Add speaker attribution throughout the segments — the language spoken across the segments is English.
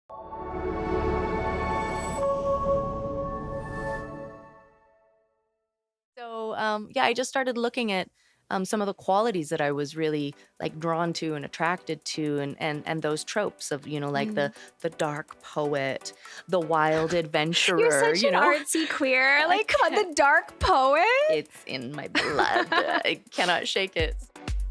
Speaker 1: So, I just started looking at some of the qualities that I was really like drawn to and attracted to, and those tropes of, like the dark poet, the wild adventurer.
Speaker 2: You're such an artsy queer. Like, come on, the dark poet?
Speaker 1: It's in my blood. I cannot shake it.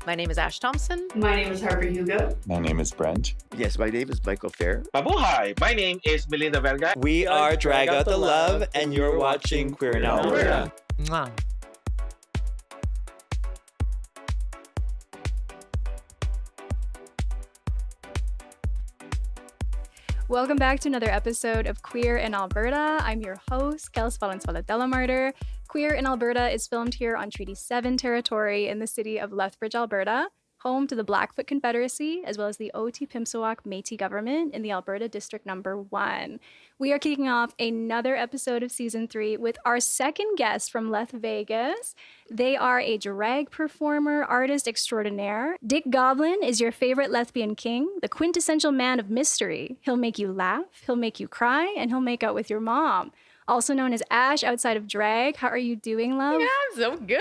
Speaker 1: My name is Ash Thomson.
Speaker 3: My name is Harper Hugo.
Speaker 4: My name is Brent.
Speaker 5: Yes, my name is Michael Fair.
Speaker 6: Mabuhay! My name is Melinda Verga.
Speaker 7: We are Drag Out the Love, and you're watching Queer in Alberta.
Speaker 8: Mwah.
Speaker 2: Welcome back to another episode of Queer in Alberta. I'm your host, Kels Martyr. Queer in Alberta is filmed here on Treaty 7 territory in the city of Lethbridge, Alberta, home to the Blackfoot Confederacy, as well as the Otipemisiwak Métis government in the Alberta District Number 1. We are kicking off another episode of Season 3 with our second guest from Leth Vegas. They are a drag performer, artist extraordinaire. Dick Goblin is your favorite lesbian king, the quintessential man of mystery. He'll make you laugh, he'll make you cry, and he'll make out with your mom. Also known as Ash outside of drag. How are you doing, love?
Speaker 1: Yeah, I'm so good.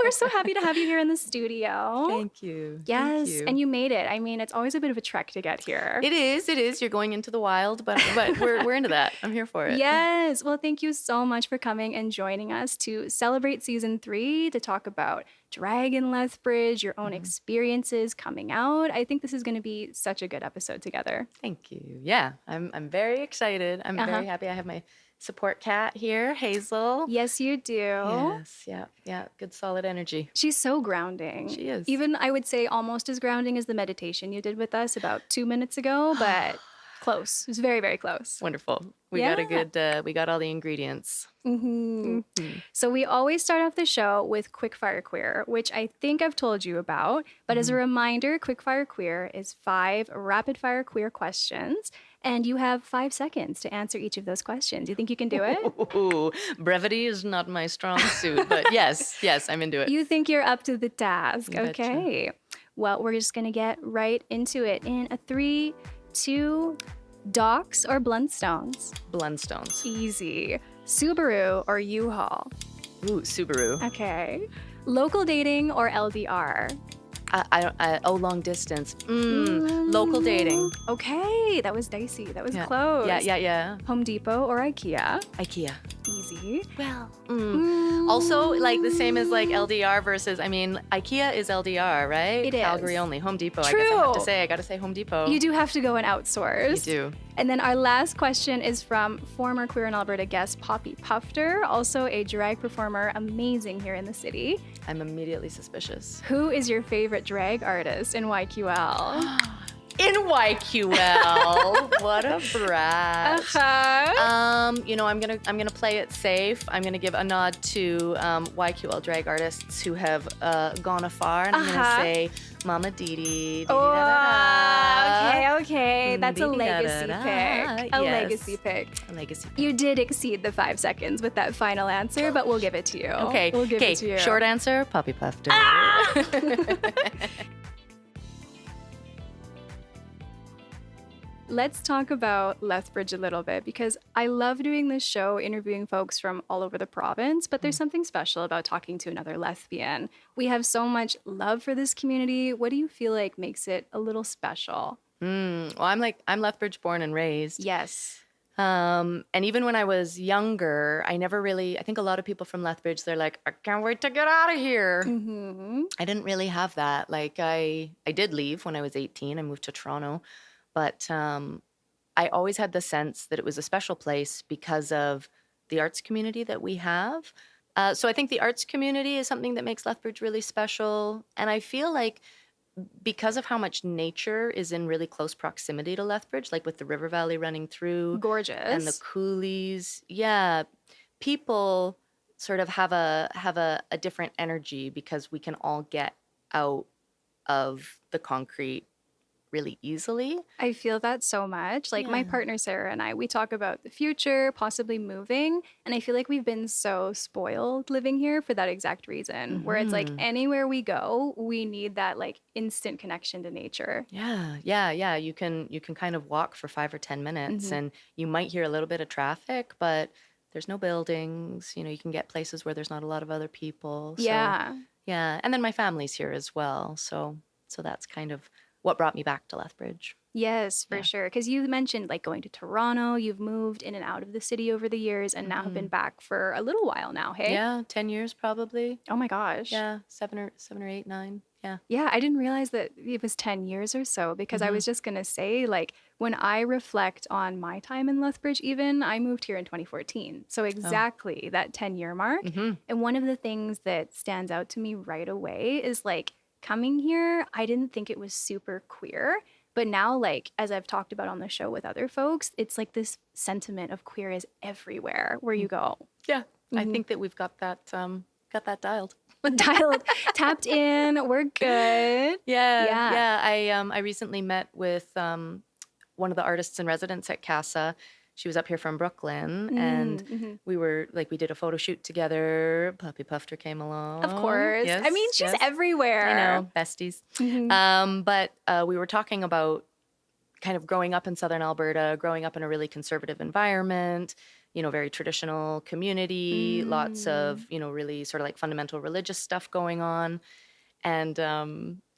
Speaker 2: We're so happy to have you here in the studio.
Speaker 1: Thank you.
Speaker 2: Yes,
Speaker 1: Thank you.
Speaker 2: And you made it. I mean, it's always a bit of a trek to get here.
Speaker 1: It is. You're going into the wild, but we're into that. I'm here for it.
Speaker 2: Yes. Well, thank you so much for coming and joining us to celebrate Season 3, to talk about drag in Lethbridge, your own experiences coming out. I think this is going to be such a good episode together.
Speaker 1: Thank you. Yeah, I'm very excited. I'm very happy. I have my support cat here, Hazel.
Speaker 2: Yes, you do.
Speaker 1: Yes, yeah. Good solid energy.
Speaker 2: She's so grounding.
Speaker 1: She is.
Speaker 2: Even, I would say, almost as grounding as the meditation you did with us about 2 minutes ago, but close. It was very, very close.
Speaker 1: Wonderful. We got a good, we got all the ingredients.
Speaker 2: So we always start off the show with Quickfire Queer, which I think I've told you about. But as a reminder, Quickfire Queer is 5 rapid-fire queer questions. And you have 5 seconds to answer each of those questions. You think you can do it?
Speaker 1: Ooh, brevity is not my strong suit, but yes, I'm into it.
Speaker 2: You think you're up to the task.
Speaker 1: You betcha.
Speaker 2: Okay. Well, we're just going to get right into it in a 3, 2, Docks or Blundstones?
Speaker 1: Blundstones.
Speaker 2: Easy. Subaru or U-Haul?
Speaker 1: Ooh, Subaru.
Speaker 2: Okay. Local dating or LDR?
Speaker 1: Long distance. Local dating.
Speaker 2: Okay, that was dicey. That was
Speaker 1: Yeah.
Speaker 2: close.
Speaker 1: Yeah.
Speaker 2: Home Depot or IKEA?
Speaker 1: IKEA.
Speaker 2: Easy.
Speaker 1: Well, also like the same as like LDR versus, IKEA is LDR, right?
Speaker 2: It is.
Speaker 1: Calgary only. Home Depot.
Speaker 2: True.
Speaker 1: I guess I gotta say Home Depot.
Speaker 2: You do have to go and outsource.
Speaker 1: You do.
Speaker 2: And then our last question is from former Queer in Alberta guest Poppy Pufter, also a drag performer, amazing here in the city.
Speaker 1: I'm immediately suspicious.
Speaker 2: Who is your favorite drag artist in YQL?
Speaker 1: In YQL. What a brat. I'm gonna play it safe. I'm gonna give a nod to YQL drag artists who have gone afar, and I'm gonna say Mama Didi.
Speaker 2: Okay. That's a legacy pick. A legacy pick.
Speaker 1: A legacy pick.
Speaker 2: You did exceed the 5 seconds with that final answer, but we'll give it to you.
Speaker 1: Okay.
Speaker 2: We'll give it to you.
Speaker 1: Short answer, Poppy Pufter.
Speaker 2: Let's talk about Lethbridge a little bit, because I love doing this show, interviewing folks from all over the province, but there's something special about talking to another lesbian. We have so much love for this community. What do you feel like makes it a little special?
Speaker 1: Well, I'm Lethbridge born and raised.
Speaker 2: Yes.
Speaker 1: And even when I was younger, I think a lot of people from Lethbridge, they're like, I can't wait to get out of here. I didn't really have that. Like I did leave when I was 18. I moved to Toronto. But I always had the sense that it was a special place because of the arts community that we have. So I think the arts community is something that makes Lethbridge really special. And I feel like because of how much nature is in really close proximity to Lethbridge, like with the river valley running through.
Speaker 2: Gorgeous.
Speaker 1: And the coulees. Yeah. People sort of have a different energy because we can all get out of the concrete really easily.
Speaker 2: I feel that so much. Like my partner Sarah and I, we talk about the future, possibly moving. And I feel like we've been so spoiled living here for that exact reason, where it's like anywhere we go, we need that like instant connection to nature.
Speaker 1: Yeah. You can kind of walk for 5 or 10 minutes and you might hear a little bit of traffic, but there's no buildings. You can get places where there's not a lot of other people. So, yeah. And then my family's here as well. So that's kind of what brought me back to Lethbridge.
Speaker 2: Yes, for sure. Because you mentioned like going to Toronto, you've moved in and out of the city over the years and now have been back for a little while now, hey?
Speaker 1: Yeah, 10 years probably.
Speaker 2: Oh my gosh.
Speaker 1: Yeah, seven or 8, 9. Yeah.
Speaker 2: Yeah, I didn't realize that it was 10 years or so because I was just going to say, like, when I reflect on my time in Lethbridge, even, I moved here in 2014. So exactly that 10-year mark. And one of the things that stands out to me right away is like coming here, I didn't think it was super queer. But now, like, as I've talked about on the show with other folks, it's like this sentiment of queer is everywhere where you go.
Speaker 1: Yeah, I think that we've got that dialed.
Speaker 2: Tapped in, we're good.
Speaker 1: Yeah. I recently met with one of the artists in residence at CASA. She was up here from Brooklyn, and we did a photo shoot together. Puppy Pufter came along.
Speaker 2: Of course.
Speaker 1: Yes,
Speaker 2: I mean, she's everywhere.
Speaker 1: I know, besties. But we were talking about kind of growing up in Southern Alberta, growing up in a really conservative environment, very traditional community, lots of, really sort of like fundamental religious stuff going on. And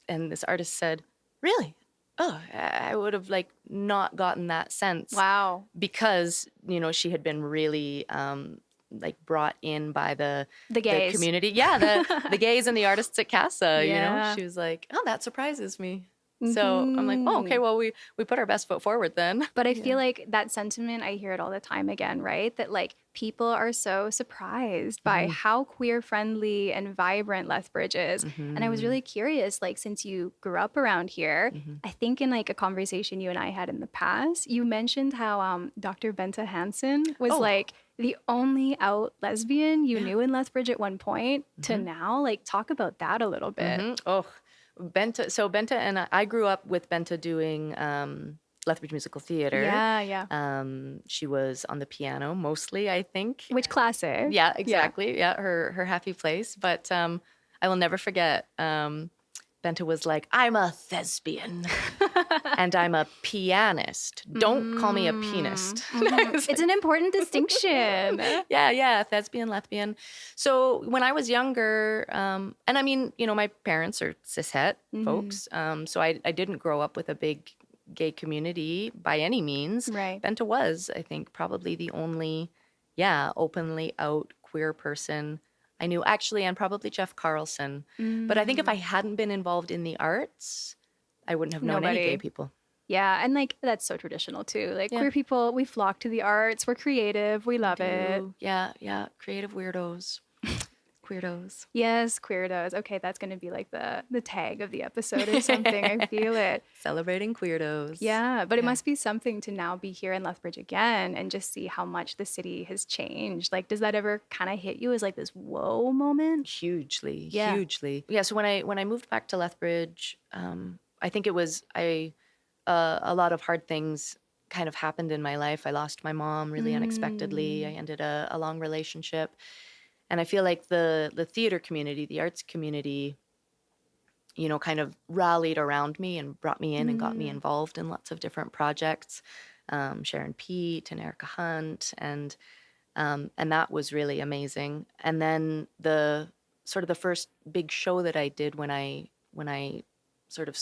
Speaker 1: this artist said, really? Oh, I would have like not gotten that sense.
Speaker 2: Wow.
Speaker 1: Because, she had been really like brought in by the
Speaker 2: gays.
Speaker 1: The community. Yeah, the gays and the artists at CASA, She was like, oh, that surprises me. So I'm like, oh, okay, well, we put our best foot forward then.
Speaker 2: But I feel like that sentiment, I hear it all the time again, right? That like people are so surprised by how queer friendly and vibrant Lethbridge is. And I was really curious, like since you grew up around here, I think in like a conversation you and I had in the past, you mentioned how Dr. Benta Hansen was like the only out lesbian you knew in Lethbridge at one point to now. Like talk about that a little bit.
Speaker 1: Oh, Benta. So Benta and I grew up with Benta doing Lethbridge Musical Theater.
Speaker 2: Yeah.
Speaker 1: She was on the piano mostly, I think.
Speaker 2: Which classic?
Speaker 1: Yeah, exactly. Yeah, her happy place. But I will never forget. Benta was like, I'm a thespian and I'm a pianist. Don't call me a pianist.
Speaker 2: It's an important distinction.
Speaker 1: Yeah, thespian, lesbian. So when I was younger, and I mean, my parents are cishet folks, so I didn't grow up with a big gay community by any means.
Speaker 2: Right.
Speaker 1: Benta was, I think, probably the only, openly out queer person I knew, actually, and probably Jeff Carlson. But I think if I hadn't been involved in the arts, I wouldn't have known any gay people.
Speaker 2: Yeah, and like that's so traditional too. Like queer people, we flock to the arts. We're creative. We love it.
Speaker 1: Yeah. Creative weirdos. Queerdos.
Speaker 2: Yes, queerdos. Okay, that's going to be like the tag of the episode or something. I feel it.
Speaker 1: Celebrating queerdos.
Speaker 2: Yeah, but it must be something to now be here in Lethbridge again and just see how much the city has changed. Like, does that ever kind of hit you as like this whoa moment?
Speaker 1: Hugely. Yeah, so when I moved back to Lethbridge, I think it was a lot of hard things kind of happened in my life. I lost my mom really unexpectedly. I ended a long relationship. And I feel like the theater community, the arts community, kind of rallied around me and brought me in and got me involved in lots of different projects. Sharon Pete and Erica Hunt, and that was really amazing. And then the first big show that I did when I sort of,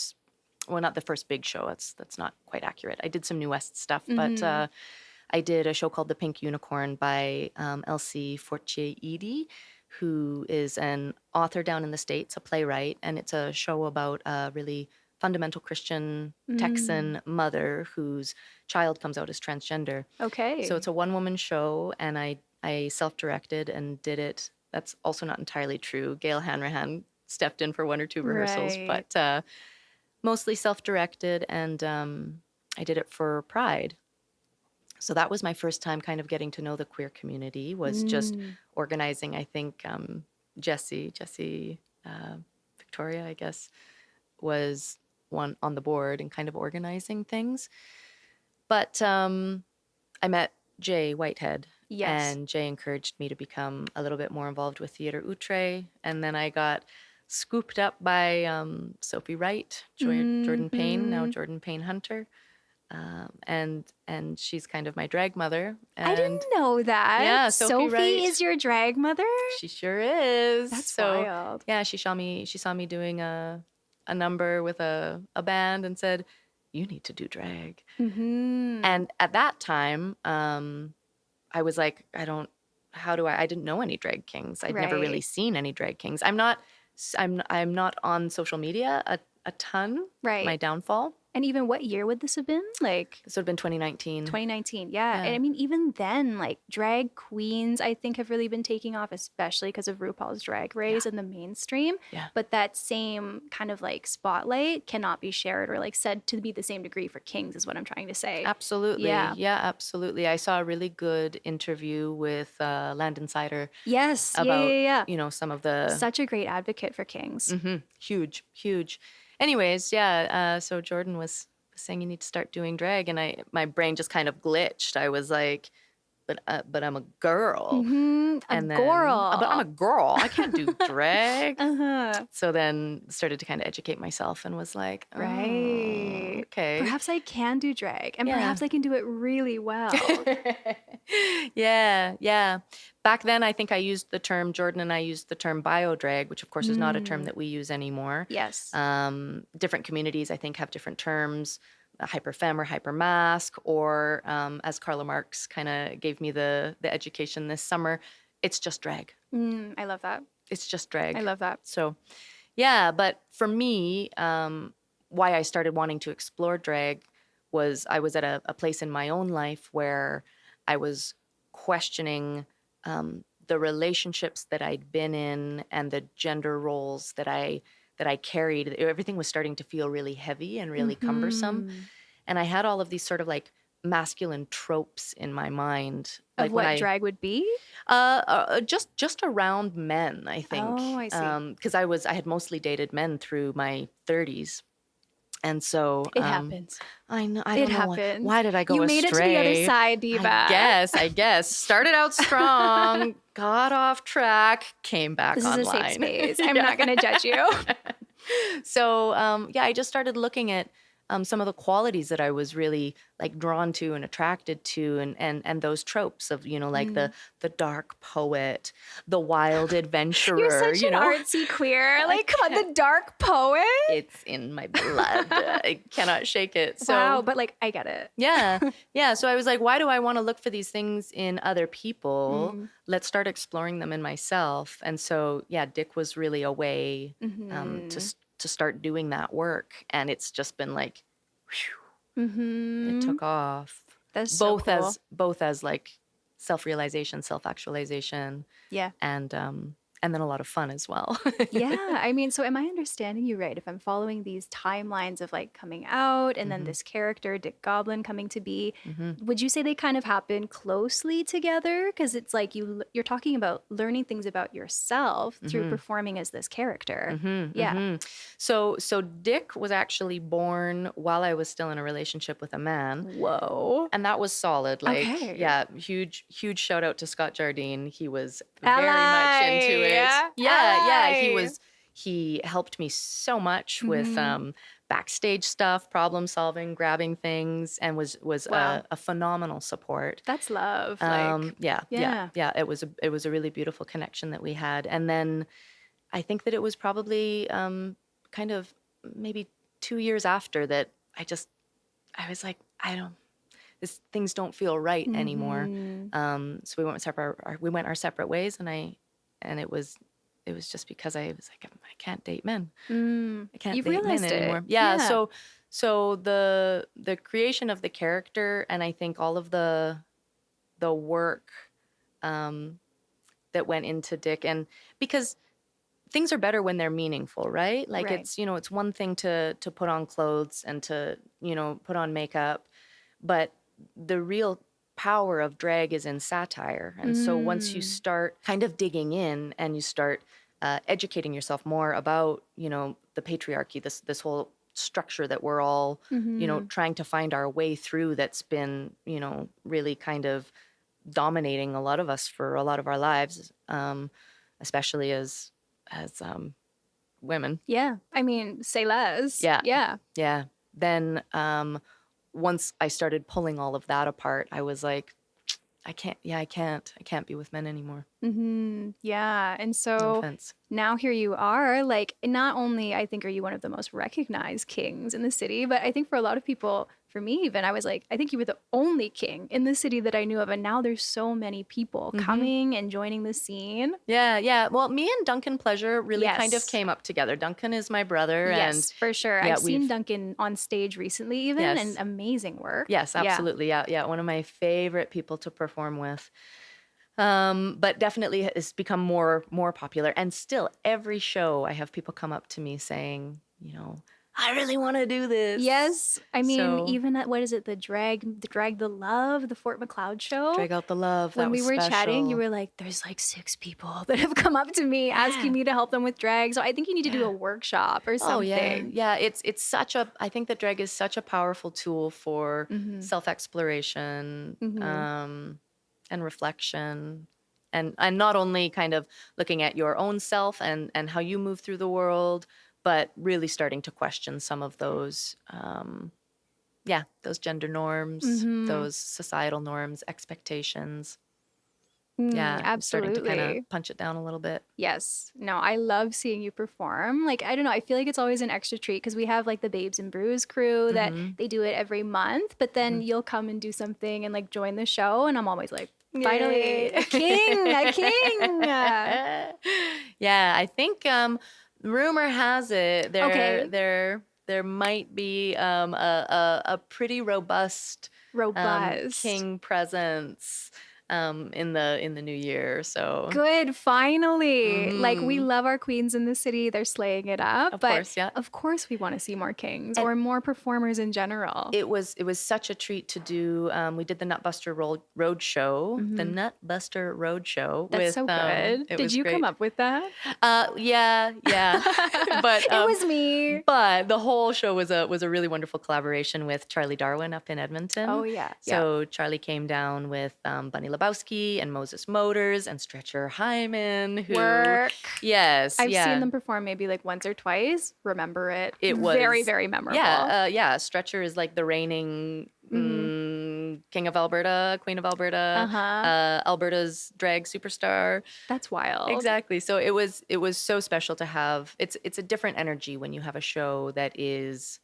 Speaker 1: well, not the first big show. That's not quite accurate. I did some New West stuff, but. I did a show called The Pink Unicorn by Elsie Fortier-Edie, who is an author down in the States, a playwright, and it's a show about a really fundamental Christian Texan mother whose child comes out as transgender.
Speaker 2: Okay.
Speaker 1: So it's a one-woman show, and I self-directed and did it. That's also not entirely true. Gail Hanrahan stepped in for one or two rehearsals, but mostly self-directed, and I did it for Pride. So that was my first time kind of getting to know the queer community, was just organizing, I think, Jessie, Victoria, I guess, was one on the board and kind of organizing things. But I met Jay Whitehead.
Speaker 2: Yes.
Speaker 1: And Jay encouraged me to become a little bit more involved with Theatre Outre. And then I got scooped up by Sophie Wright, Jordan Payne, now Jordan Payne Hunter. And she's kind of my drag mother. And
Speaker 2: I didn't know that.
Speaker 1: Yeah,
Speaker 2: Sophie
Speaker 1: Wright.
Speaker 2: is your drag mother?
Speaker 1: She sure is.
Speaker 2: That's
Speaker 1: so
Speaker 2: wild.
Speaker 1: Yeah, she saw me doing a number with a band and said, "You need to do drag." And at that time, I was like, I didn't know any drag kings. I'd never really seen any drag kings. I'm not on social media a ton.
Speaker 2: Right.
Speaker 1: My downfall.
Speaker 2: And even what year would this have been? Like
Speaker 1: This would have been 2019.
Speaker 2: 2019, yeah. And I mean, even then, like drag queens, I think have really been taking off, especially because of RuPaul's Drag Race and the mainstream.
Speaker 1: Yeah.
Speaker 2: But that same kind of like spotlight cannot be shared or like said to be the same degree for kings is what I'm trying to say.
Speaker 1: Absolutely.
Speaker 2: Yeah.
Speaker 1: Yeah, absolutely. I saw a really good interview with Land Insider.
Speaker 2: Yes.
Speaker 1: About,
Speaker 2: yeah.
Speaker 1: you know, some of the...
Speaker 2: Such a great advocate for kings.
Speaker 1: Huge, huge. Anyways, yeah, so Jordan was saying you need to start doing drag, and my brain just kind of glitched. I was like, but I'm a girl.
Speaker 2: But I'm a
Speaker 1: girl. I can't do drag.
Speaker 2: Uh-huh.
Speaker 1: So then started to kind of educate myself and was like, oh,
Speaker 2: Right.
Speaker 1: okay.
Speaker 2: Perhaps I can do drag, and perhaps I can do it really well.
Speaker 1: Yeah. Back then, I think Jordan and I used the term bio drag, which of course is not a term that we use anymore.
Speaker 2: Yes.
Speaker 1: Different communities, I think, have different terms, hyperfem or hypermasc, or as Carla Marks kind of gave me the education this summer, it's just drag.
Speaker 2: I love that.
Speaker 1: It's just drag.
Speaker 2: I love that.
Speaker 1: So, yeah, but for me, why I started wanting to explore drag was I was at a place in my own life where I was questioning the relationships that I'd been in and the gender roles that I carried. Everything was starting to feel really heavy and really cumbersome. And I had all of these sort of like masculine tropes in my mind.
Speaker 2: Of
Speaker 1: like
Speaker 2: what drag would be?
Speaker 1: Just around men, I think.
Speaker 2: Oh, I see.
Speaker 1: Because I had mostly dated men through my 30s. And so
Speaker 2: It happens.
Speaker 1: I know. I
Speaker 2: It
Speaker 1: don't know
Speaker 2: happens.
Speaker 1: why did I go
Speaker 2: You
Speaker 1: astray?
Speaker 2: made it to the other side, diva.
Speaker 1: I guess. Started out strong, got off track, came back
Speaker 2: This
Speaker 1: online.
Speaker 2: is a safe space. I'm not going to judge you.
Speaker 1: So I just started looking at some of the qualities that I was really like drawn to and attracted to, and those tropes of, you know, like the dark poet, the wild adventurer.
Speaker 2: You're such an artsy queer. Like, come on, the dark poet.
Speaker 1: It's in my blood. I cannot shake it. So,
Speaker 2: wow, but like, I get it.
Speaker 1: Yeah. So I was like, why do I want to look for these things in other people? Let's start exploring them in myself. And so, yeah, Dick was really a way to start doing that work, and it's just been like, whew, it took off.
Speaker 2: That's
Speaker 1: both
Speaker 2: so cool.
Speaker 1: both as like self-realization, self-actualization, and then a lot of fun as well.
Speaker 2: Yeah, I mean, so am I understanding you right? If I'm following these timelines of like coming out and then this character, Dick Goblin, coming to be, would you say they kind of happen closely together? Because it's like you're talking about learning things about yourself through performing as this character. So
Speaker 1: Dick was actually born while I was still in a relationship with a man.
Speaker 2: Whoa.
Speaker 1: And that was solid. Like, yeah, huge shout out to Scott Jardine. He was very much into it. Yeah. He helped me so much with backstage stuff, problem solving, grabbing things, and was a phenomenal support.
Speaker 2: That's love.
Speaker 1: Yeah. It was a really beautiful connection that we had. And then I think that it was probably kind of maybe 2 years after that I was like, things don't feel right anymore. So we went our separate ways, and it was just because I was like, I can't date men. I can't date men anymore. Yeah. So the creation of the character, and I think all of the work that went into Dick, and because things are better when they're meaningful, right? Like it's one thing to put on clothes and to, put on makeup, but the real power of drag is in satire. And so once you start kind of digging in and you start educating yourself more about, the patriarchy, this whole structure that we're all,
Speaker 2: Mm-hmm.
Speaker 1: trying to find our way through, that's been, really kind of dominating a lot of us for a lot of our lives, especially as women.
Speaker 2: Yeah. I mean, say less.
Speaker 1: Yeah.
Speaker 2: Yeah.
Speaker 1: Yeah. Then once I started pulling all of that apart, I was like, I can't be with men anymore.
Speaker 2: Mm-hmm. Yeah. And
Speaker 1: No
Speaker 2: so
Speaker 1: offense.
Speaker 2: now here you are, like, not only I think are you one of the most recognized kings in the city, but I think for a lot of people, for me even, I was like, I think you were the only king in the city that I knew of. And now there's so many people coming and joining the scene.
Speaker 1: Yeah. Well, me and Duncan Pleasure really kind of
Speaker 2: Yes.
Speaker 1: came up together. Duncan is my brother.
Speaker 2: Yes, for sure.
Speaker 1: yeah,
Speaker 2: I've seen
Speaker 1: we've-
Speaker 2: Duncan on stage recently even,
Speaker 1: Yes.
Speaker 2: and amazing work.
Speaker 1: Yes,
Speaker 2: Yeah.
Speaker 1: absolutely. Yeah. One of my favorite people to perform with. But definitely has become more popular. And still, every show I have people come up to me saying, I really want to do this.
Speaker 2: Yes. I mean,
Speaker 1: So-
Speaker 2: even at, what is it, the Drag the Love, the Fort McLeod show?
Speaker 1: Drag Out the Love.
Speaker 2: When
Speaker 1: that
Speaker 2: we
Speaker 1: was
Speaker 2: were chatting, you
Speaker 1: special.
Speaker 2: were like, there's like 6 people that have come up to me asking me to help them with drag. So I think you need to do a workshop or something.
Speaker 1: Oh yeah. It's such a. I think that drag is such a powerful tool for self-exploration, and reflection, and not only kind of looking at your own self and how you move through the world, but really starting to question some of those, those gender norms, those societal norms, expectations. Yeah,
Speaker 2: absolutely.
Speaker 1: starting to kind of punch it down a little bit.
Speaker 2: Yes. No, I love seeing you perform. Like, I don't know, I feel like it's always an extra treat because we have like the Babes and Brews crew that they do it every month, but then you'll come and do something and like join the show. And I'm always like, finally, a king.
Speaker 1: Yeah, I think rumor has it
Speaker 2: Okay.
Speaker 1: there might be a pretty robust king presence in the new year. So
Speaker 2: Good, finally. Like, we love our queens in the city. They're slaying it up.
Speaker 1: Of
Speaker 2: but
Speaker 1: course, yeah.
Speaker 2: of course we want to see more kings or more performers in general.
Speaker 1: it was such a treat to do. We did the Nutbuster Road Show, the Nutbuster Road Show.
Speaker 2: That's
Speaker 1: with,
Speaker 2: so good.
Speaker 1: it
Speaker 2: Did
Speaker 1: was
Speaker 2: you
Speaker 1: great.
Speaker 2: come up with that?
Speaker 1: Yeah. But
Speaker 2: It was me.
Speaker 1: But the whole show was a really wonderful collaboration with Charlie Darwin up in Edmonton.
Speaker 2: Oh, yeah.
Speaker 1: So Charlie came down with Bunny Lebowski and Moses Motors and Stretcher Hyman. Who,
Speaker 2: Work.
Speaker 1: Yes,
Speaker 2: I've
Speaker 1: yeah.
Speaker 2: seen them perform maybe like once or twice. Remember it.
Speaker 1: It was
Speaker 2: very, very memorable.
Speaker 1: Yeah. Stretcher is like the reigning king of Alberta, queen of Alberta, Alberta's drag superstar.
Speaker 2: That's wild.
Speaker 1: Exactly. So it was so special to have. It's a different energy when you have a show that is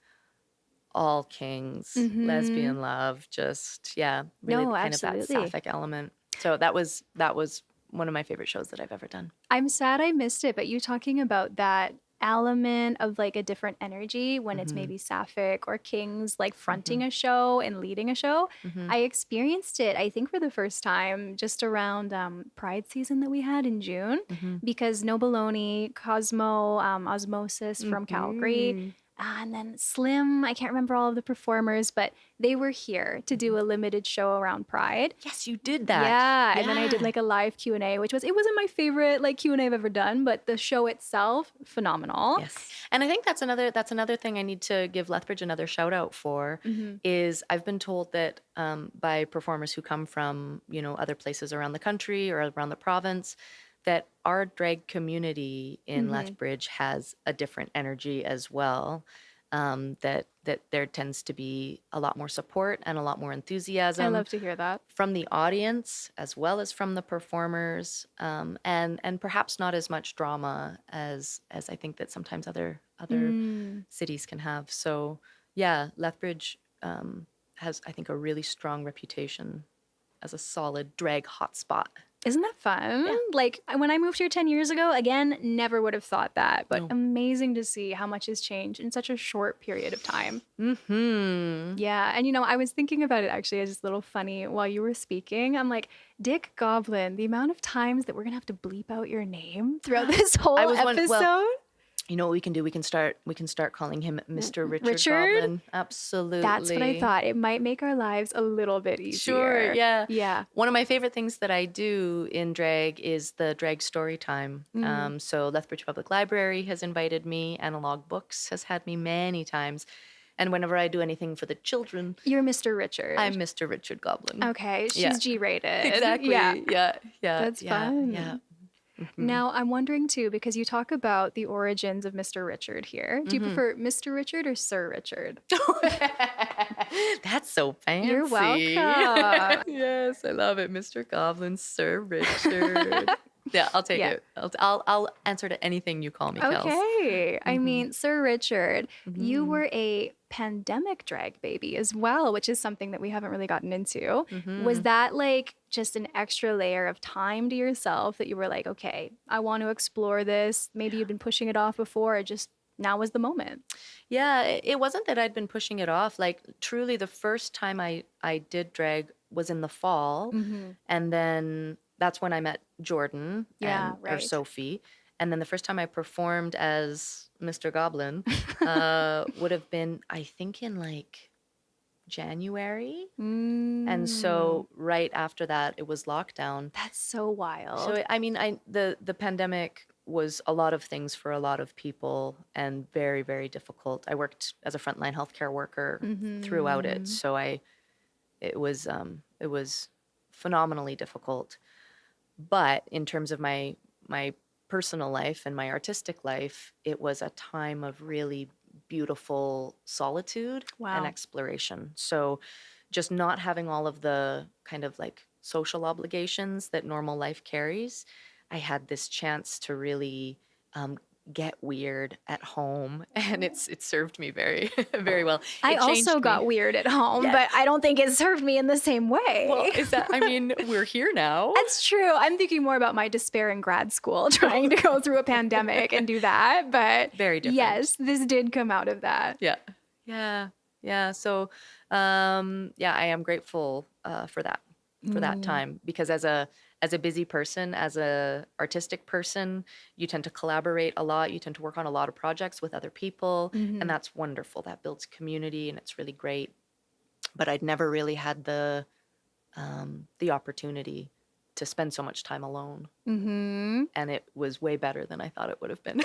Speaker 1: all kings, lesbian love, just really
Speaker 2: No,
Speaker 1: kind of that
Speaker 2: absolutely.
Speaker 1: sapphic element. So that was one of my favorite shows that I've ever done.
Speaker 2: I'm sad I missed it, but you talking about that element of like a different energy when it's maybe sapphic or kings like fronting a show and leading a show. I experienced it, I think, for the first time just around Pride season that we had in June because No Baloney, Cosmo, Osmosis from Calgary, and then Slim, I can't remember all of the performers, but they were here to do a limited show around Pride.
Speaker 1: Yes, you did that.
Speaker 2: Yeah, and then I did like a live Q&A, it wasn't my favorite like Q&A I've ever done, but the show itself, phenomenal.
Speaker 1: Yes. And I think that's another thing I need to give Lethbridge another shout out for is I've been told that by performers who come from, other places around the country or around the province, that our drag community in Lethbridge has a different energy as well. That there tends to be a lot more support and a lot more enthusiasm.
Speaker 2: I love to hear that.
Speaker 1: From the audience as well as from the performers, and perhaps not as much drama as I think that sometimes other cities can have. So yeah, Lethbridge has, I think, a really strong reputation as a solid drag hotspot.
Speaker 2: Isn't that fun?
Speaker 1: Yeah.
Speaker 2: Like when I moved here 10 years ago, again, never would have thought that, but
Speaker 1: No.
Speaker 2: amazing to see how much has changed in such a short period of time.
Speaker 1: Mm-hmm.
Speaker 2: Yeah. And I was thinking about it actually as just a little funny while you were speaking. I'm like, Dick Goblin, the amount of times that we're going to have to bleep out your name throughout this whole
Speaker 1: I was
Speaker 2: episode.
Speaker 1: You know what we can do? We can start calling him Mr. Richard
Speaker 2: Richard?
Speaker 1: Goblin. Absolutely.
Speaker 2: That's what I thought. It might make our lives a little bit easier.
Speaker 1: Sure, yeah.
Speaker 2: Yeah.
Speaker 1: One of my favorite things that I do in drag is the drag story time. So Lethbridge Public Library has invited me. Analog Books has had me many times. And whenever I do anything for the children,
Speaker 2: You're Mr. Richard.
Speaker 1: I'm Mr. Richard Goblin.
Speaker 2: Okay, she's
Speaker 1: Yeah.
Speaker 2: G-rated.
Speaker 1: Exactly.
Speaker 2: Yeah.
Speaker 1: Yeah.
Speaker 2: That's
Speaker 1: yeah,
Speaker 2: fun.
Speaker 1: Yeah.
Speaker 2: Now, I'm wondering too, because you talk about the origins of Mr. Richard here. Do you prefer Mr. Richard or Sir Richard?
Speaker 1: That's so fancy.
Speaker 2: You're welcome.
Speaker 1: Yes, I love it. Mr. Goblin, Sir Richard. Yeah, I'll take
Speaker 2: Yeah.
Speaker 1: it. I'll answer to anything you call me, Kels.
Speaker 2: Okay. I mean, Sir Richard, you were a pandemic drag baby as well, which is something that we haven't really gotten into. Was that like just an extra layer of time to yourself that you were like, okay, I want to explore this? Maybe you've been pushing it off before, or just now was the moment?
Speaker 1: Yeah, it wasn't that I'd been pushing it off. Like, truly, the first time I did drag was in the fall. And then that's when I met Jordan
Speaker 2: Yeah,
Speaker 1: or
Speaker 2: right.
Speaker 1: Sophie. And then the first time I performed as Mr. Goblin would have been, I think, in like January. And so right after that, it was lockdown.
Speaker 2: That's so wild.
Speaker 1: So I mean, the pandemic was a lot of things for a lot of people and very, very difficult. I worked as a frontline healthcare worker throughout it, so it was phenomenally difficult. But in terms of my personal life and my artistic life, it was a time of really beautiful solitude and exploration. So just not having all of the kind of like social obligations that normal life carries, I had this chance to really get weird at home, and it served me very, very well.
Speaker 2: I
Speaker 1: It changed
Speaker 2: also got
Speaker 1: me.
Speaker 2: weird at home,
Speaker 1: Yes.
Speaker 2: but I don't think it served me in the same way.
Speaker 1: Well, I mean, we're here now.
Speaker 2: That's true. I'm thinking more about my despair in grad school, trying to go through a pandemic and do that. But
Speaker 1: Very different.
Speaker 2: yes, this did come out of that.
Speaker 1: Yeah. So, I am grateful for that time, because as a busy person, as a artistic person, you tend to collaborate a lot. You tend to work on a lot of projects with other people, and that's wonderful. That builds community, and it's really great. But I'd never really had the opportunity to spend so much time alone, and it was way better than I thought it would have been.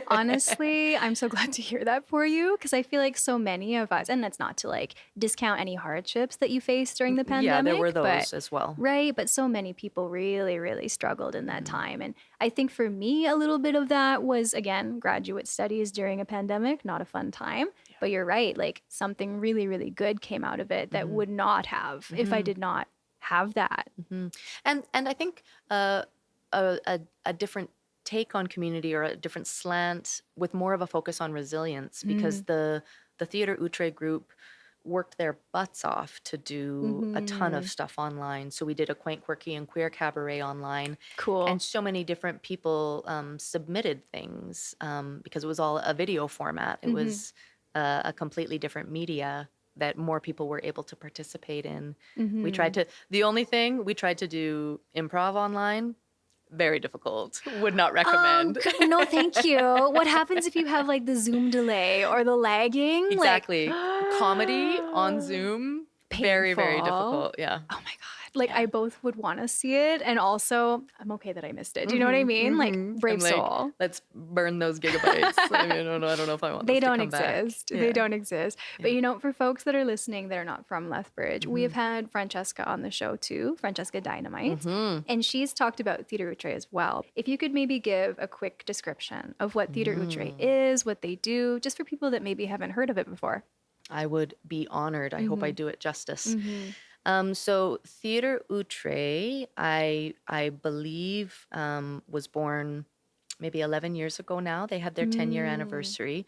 Speaker 2: Honestly, I'm so glad to hear that for you, because I feel like so many of us, and that's not to like discount any hardships that you faced during the pandemic.
Speaker 1: Yeah, there were
Speaker 2: but-
Speaker 1: those as well.
Speaker 2: Right. But so many people really, really struggled in that time. And I think for me, a little bit of that was, again, graduate studies during a pandemic, not a fun time. Yeah. But you're right. Like something really, really good came out of it that would not have if I did not have that.
Speaker 1: And I think a different take on community, or a different slant with more of a focus on resilience, because the Theatre Outre group worked their butts off to do a ton of stuff online. So we did a Quaint, Quirky, and Queer Cabaret online.
Speaker 2: Cool.
Speaker 1: And so many different people submitted things because it was all a video format. It was a completely different media that more people were able to participate in. We tried to do improv online. Very difficult. Would not recommend.
Speaker 2: No, thank you. What happens if you have like the Zoom delay or the lagging?
Speaker 1: Exactly. Comedy on Zoom. Very, very
Speaker 2: Painful.
Speaker 1: difficult. Yeah.
Speaker 2: Oh my God. Like I both would want to see it, and also I'm okay that I missed it. Do you know what I mean? Like brave
Speaker 1: I'm like,
Speaker 2: soul.
Speaker 1: Let's burn those gigabytes. I mean, I don't know if I want
Speaker 2: They
Speaker 1: those to
Speaker 2: don't
Speaker 1: come back.
Speaker 2: exist.
Speaker 1: Yeah.
Speaker 2: They don't exist. But you know, for folks that are listening that are not from Lethbridge, we have had Francesca on the show too, Francesca Dynamite, and she's talked about Theatre Outre as well. If you could maybe give a quick description of what Theatre Outre is, what they do, just for people that maybe haven't heard of it before.
Speaker 1: I would be honored. I hope I do it justice. So Theatre Outre, I believe, was born maybe 11 years ago now. They had their 10-year anniversary.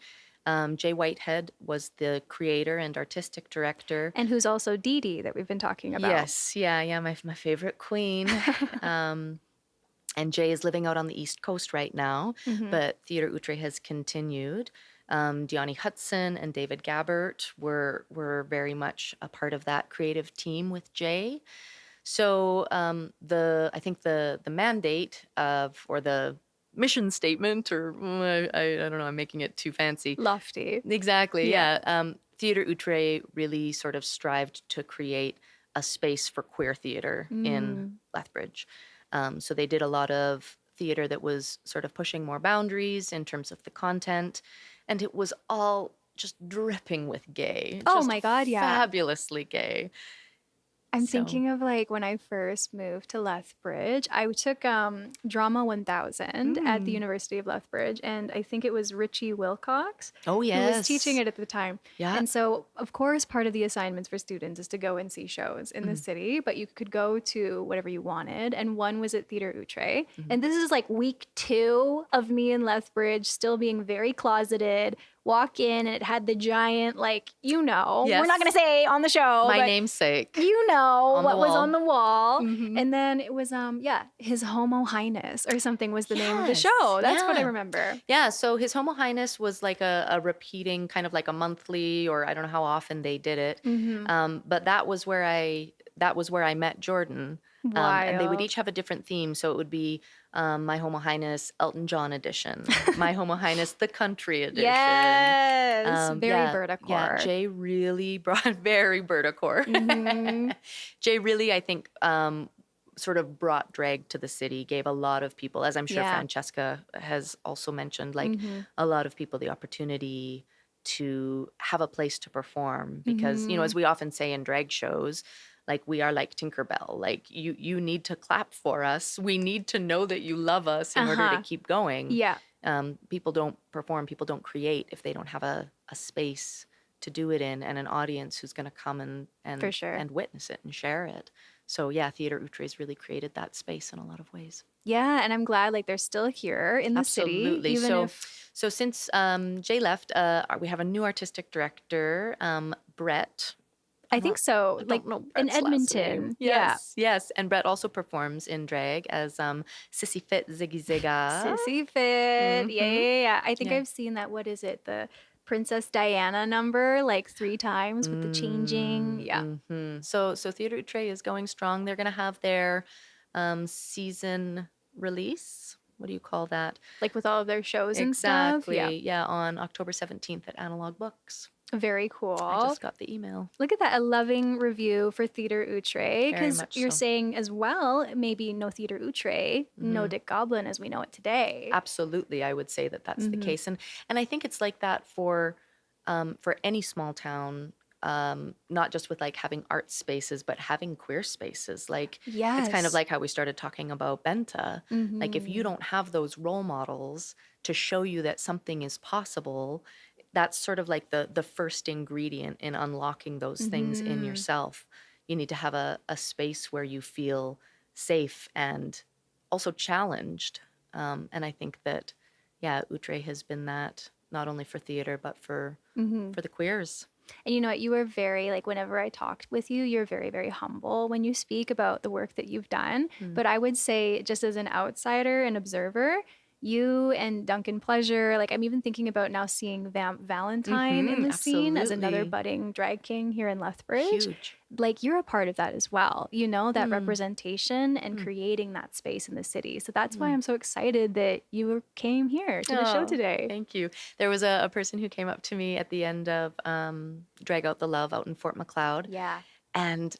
Speaker 1: Jay Whitehead was the creator and artistic director.
Speaker 2: And who's also Dee Dee that we've been talking about.
Speaker 1: Yes, yeah, my favorite queen. And Jay is living out on the East Coast right now, but Theatre Outre has continued. Deani Hudson and David Gabbert were very much a part of that creative team with Jay. So I think the mandate of, or the mission statement, or I don't know, I'm making it too fancy.
Speaker 2: Lofty.
Speaker 1: Exactly, yeah. Theatre Outre really sort of strived to create a space for queer theatre in Lethbridge. So they did a lot of theatre that was sort of pushing more boundaries in terms of the content, and it was all just dripping with gay.
Speaker 2: Oh
Speaker 1: just
Speaker 2: my God, yeah.
Speaker 1: Fabulously gay.
Speaker 2: I'm thinking of like when I first moved to Lethbridge, I took Drama 1000 at the University of Lethbridge, and I think it was Richie Wilcox
Speaker 1: Oh,
Speaker 2: who
Speaker 1: yes.
Speaker 2: was teaching it at the time.
Speaker 1: Yeah.
Speaker 2: And so, of course, part of the assignments for students is to go and see shows in the city, but you could go to whatever you wanted. And one was at Theatre Outre. And this is like week 2 of me in Lethbridge, still being very closeted. Walk in, and it had the giant, like,
Speaker 1: Yes.
Speaker 2: we're not going to say on the show,
Speaker 1: My
Speaker 2: but
Speaker 1: namesake.
Speaker 2: what
Speaker 1: the
Speaker 2: was
Speaker 1: wall.
Speaker 2: on the wall.
Speaker 1: Mhm.
Speaker 2: And then it was, His Homo Highness or something was the name of the
Speaker 1: Yes,
Speaker 2: show. That's what I
Speaker 1: yeah.
Speaker 2: remember.
Speaker 1: Yeah, so His Homo Highness was like a repeating, kind of like a monthly, or I don't know how often they did it. But that was where I met Jordan. And they would
Speaker 2: Wild.
Speaker 1: each have a different theme. So it would be My Homo Highness Elton John edition, My Homo Highness the Country edition.
Speaker 2: Yes. Very
Speaker 1: Yeah,
Speaker 2: Berta-core.
Speaker 1: Yeah, Jay really brought very Berta-core. Jay really, I think, sort of brought drag to the city, gave a lot of people, as I'm sure
Speaker 2: Yeah.
Speaker 1: Francesca has also mentioned, like a lot of people the opportunity to have a place to perform. Because, as we often say in drag shows, like we are like Tinkerbell. Like you need to clap for us. We need to know that you love us in order to keep going.
Speaker 2: Yeah.
Speaker 1: People don't perform, people don't create if they don't have a space to do it in, and an audience who's going to come
Speaker 2: For sure.
Speaker 1: and witness it and share it. So yeah, Theatre Outre has really created that space in a lot of ways.
Speaker 2: Yeah. And I'm glad like they're still here in the
Speaker 1: Absolutely.
Speaker 2: city.
Speaker 1: So since Jay left, we have a new artistic director, Brett.
Speaker 2: I think so.
Speaker 1: I
Speaker 2: Like
Speaker 1: don't know
Speaker 2: in
Speaker 1: Brett's last
Speaker 2: Edmonton.
Speaker 1: name.
Speaker 2: Yeah.
Speaker 1: Yes. And Brett also performs in drag as Sissy Fit Ziggy Zigga.
Speaker 2: Sissy Fit. Yeah. I think
Speaker 1: Yeah.
Speaker 2: I've seen that. What is it? The Princess Diana number like 3 times with the changing. Yeah.
Speaker 1: So Theatre Outre is going strong. They're going to have their season release. What do you call that?
Speaker 2: Like with all of their shows and stuff.
Speaker 1: Exactly. Yeah, on October 17th at Analog Books.
Speaker 2: Very cool.
Speaker 1: I just got the email.
Speaker 2: Look at that, a loving review for Theatre Outre. Because
Speaker 1: much
Speaker 2: you're
Speaker 1: so.
Speaker 2: saying as well, maybe no Theatre Outre, no Dick Goblin as we know it today.
Speaker 1: Absolutely, I would say that that's the case, and I think it's like that for any small town, not just with like having art spaces, but having queer spaces. Like
Speaker 2: Yes.
Speaker 1: it's kind of like how we started talking about Benta. Like if you don't have those role models to show you that something is possible, that's sort of like the first ingredient in unlocking those things in yourself. You need to have a space where you feel safe and also challenged. And I think that, yeah, Outre has been that, not only for theater, but for the queers.
Speaker 2: And you know what? You were very, like, whenever I talked with you, you're very, very humble when you speak about the work that you've done. But I would say, just as an outsider and observer, you and Duncan Pleasure, like I'm even thinking about now seeing Valentine in the scene as another
Speaker 1: absolutely.
Speaker 2: budding drag king here in Lethbridge.
Speaker 1: Huge.
Speaker 2: Like you're a part of that as well, you know, that representation and creating that space in the city. So that's why I'm so excited that you came here to the show
Speaker 1: Oh,
Speaker 2: today.
Speaker 1: Thank you. There was a person who came up to me at the end of Drag Out the Love out in Fort McLeod.
Speaker 2: Yeah.
Speaker 1: And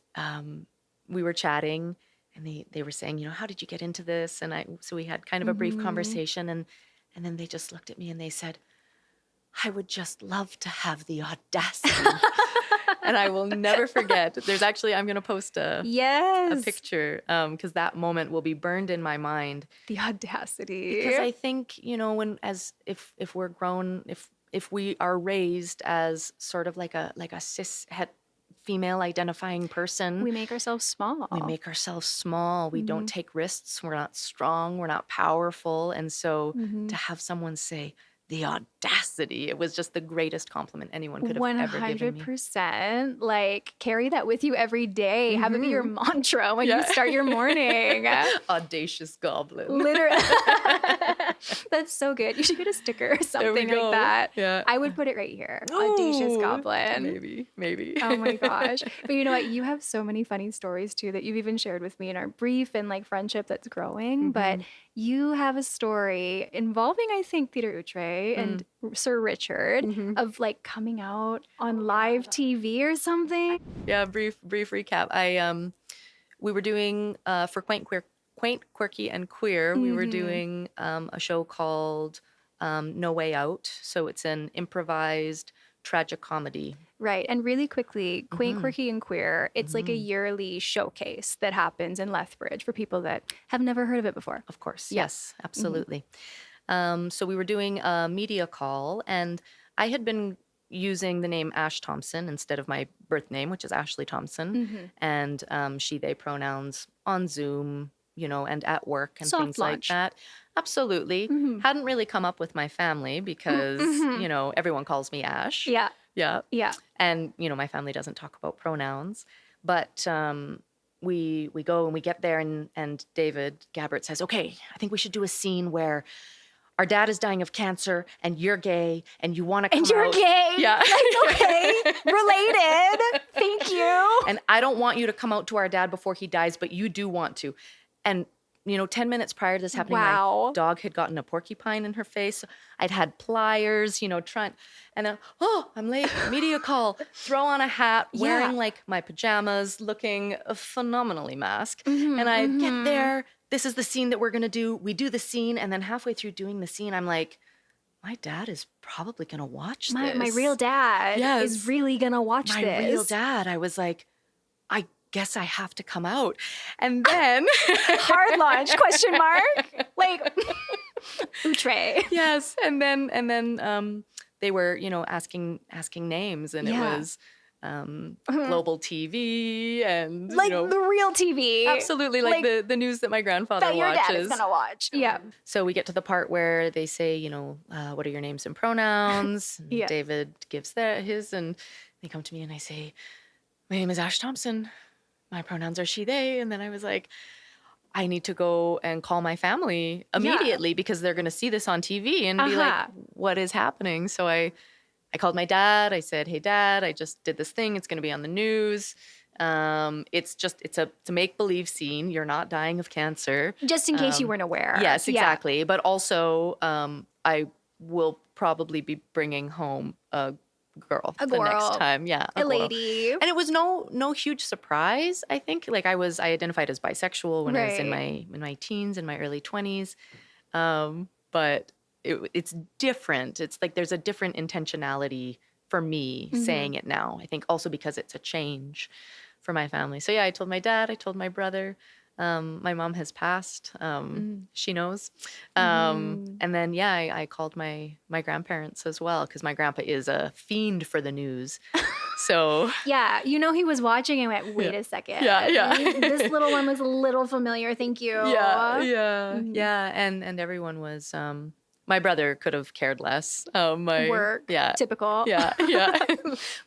Speaker 1: we were chatting, and they were saying, how did you get into this? And so we had kind of a brief conversation, and then they just looked at me and they said, I would just love to have the audacity. And I will never forget. There's actually, I'm going to post a picture because that moment will be burned in my mind.
Speaker 2: The audacity.
Speaker 1: Because I think, if we're grown, if we are raised as sort of like a cis female identifying person,
Speaker 2: we make ourselves small.
Speaker 1: We don't take risks. We're not strong. We're not powerful. And so to have someone say, the audacity, it was just the greatest compliment anyone could have ever given me.
Speaker 2: 100%. Like, carry that with you every day. Have it be your mantra when you start your morning.
Speaker 1: Audacious goblin.
Speaker 2: Literally. That's so good. You should get a sticker or something
Speaker 1: go.
Speaker 2: like that.
Speaker 1: Yeah.
Speaker 2: I would put it right here. Audacious
Speaker 1: Ooh,
Speaker 2: Goblin.
Speaker 1: Maybe.
Speaker 2: Oh my gosh. But you know what? You have so many funny stories too that you've even shared with me in our brief and like friendship that's growing. But you have a story involving, I think, Peter Outre and Sir Richard of like coming out on live TV or something.
Speaker 1: Yeah, brief recap. We were doing for Quaint, Quirky, and Queer. We were doing a show called No Way Out. So it's an improvised tragic comedy.
Speaker 2: Right. And really quickly, Quaint, Quirky, and Queer, it's like a yearly showcase that happens in Lethbridge for people that have never heard of it before.
Speaker 1: Of course. Yes, absolutely. So we were doing a media call, and I had been using the name Ash Thomson instead of my birth name, which is Ashley Thomson, and she, they pronouns on Zoom, you know, and at work and
Speaker 2: Soft
Speaker 1: things
Speaker 2: launch.
Speaker 1: like that. Absolutely. Hadn't really come up with my family because, you know, everyone calls me Ash.
Speaker 2: Yeah.
Speaker 1: Yeah.
Speaker 2: Yeah.
Speaker 1: And, you know, my family doesn't talk about pronouns. But we go and we get there, and David Gabbert says, okay, I think we should do a scene where our dad is dying of cancer and you're gay and you want to come
Speaker 2: And you're
Speaker 1: out.
Speaker 2: gay.
Speaker 1: Yeah.
Speaker 2: Like, okay. Related. Thank you.
Speaker 1: And I don't want you to come out to our dad before he dies, but you do want to. And, you know, 10 minutes prior to this happening,
Speaker 2: Wow.
Speaker 1: my dog had gotten a porcupine in her face. I'd had pliers, you know, trying. And then, oh, I'm late. Media call. Throw on a hat, wearing like my pajamas, looking phenomenally masked. And I get there. This is the scene that we're going to do. We do the scene. And then halfway through doing the scene, I'm like, my dad is probably going to watch this.
Speaker 2: My real dad is really going to watch
Speaker 1: My
Speaker 2: this.
Speaker 1: real dad. I was like, I guess I have to come out. And then
Speaker 2: Hard launch, question mark. Like, Outre.
Speaker 1: yes. And then they were, you know, asking names, and it was Global TV and,
Speaker 2: Like
Speaker 1: you know,
Speaker 2: the real TV.
Speaker 1: absolutely like the news that my grandfather
Speaker 2: that your
Speaker 1: watches.
Speaker 2: dad is going to watch. Yeah.
Speaker 1: So we get to the part where they say, you know, what are your names and pronouns? And
Speaker 2: Yeah.
Speaker 1: David gives his, and they come to me and I say, my name is Ash Thomson. My pronouns are she, they. And then I was like, I need to go and call my family immediately because they're going to see this on TV and be like, what is happening? So I called my dad. I said, hey, Dad, I just did this thing. It's going to be on the news. It's a make-believe scene. You're not dying of cancer.
Speaker 2: Just in case you weren't aware.
Speaker 1: Yes,
Speaker 2: Yeah.
Speaker 1: exactly. But also, I will probably be bringing home a girl the next time. Yeah,
Speaker 2: A
Speaker 1: girl.
Speaker 2: lady.
Speaker 1: And it was no huge surprise. I think like I identified as bisexual when I was in my teens, in my early 20s, but it's different. It's like there's a different intentionality for me saying it now. I think also because it's a change for my family. So yeah, I told my dad, I told my brother. My mom has passed. She knows. And then, yeah, I called my grandparents as well because my grandpa is a fiend for the news. So
Speaker 2: Yeah, you know he was watching and went, wait a second.
Speaker 1: Yeah.
Speaker 2: This little one looks a little familiar. Thank you.
Speaker 1: Yeah. And everyone was. My brother could have cared less.
Speaker 2: Work.
Speaker 1: Yeah.
Speaker 2: Typical.
Speaker 1: Yeah.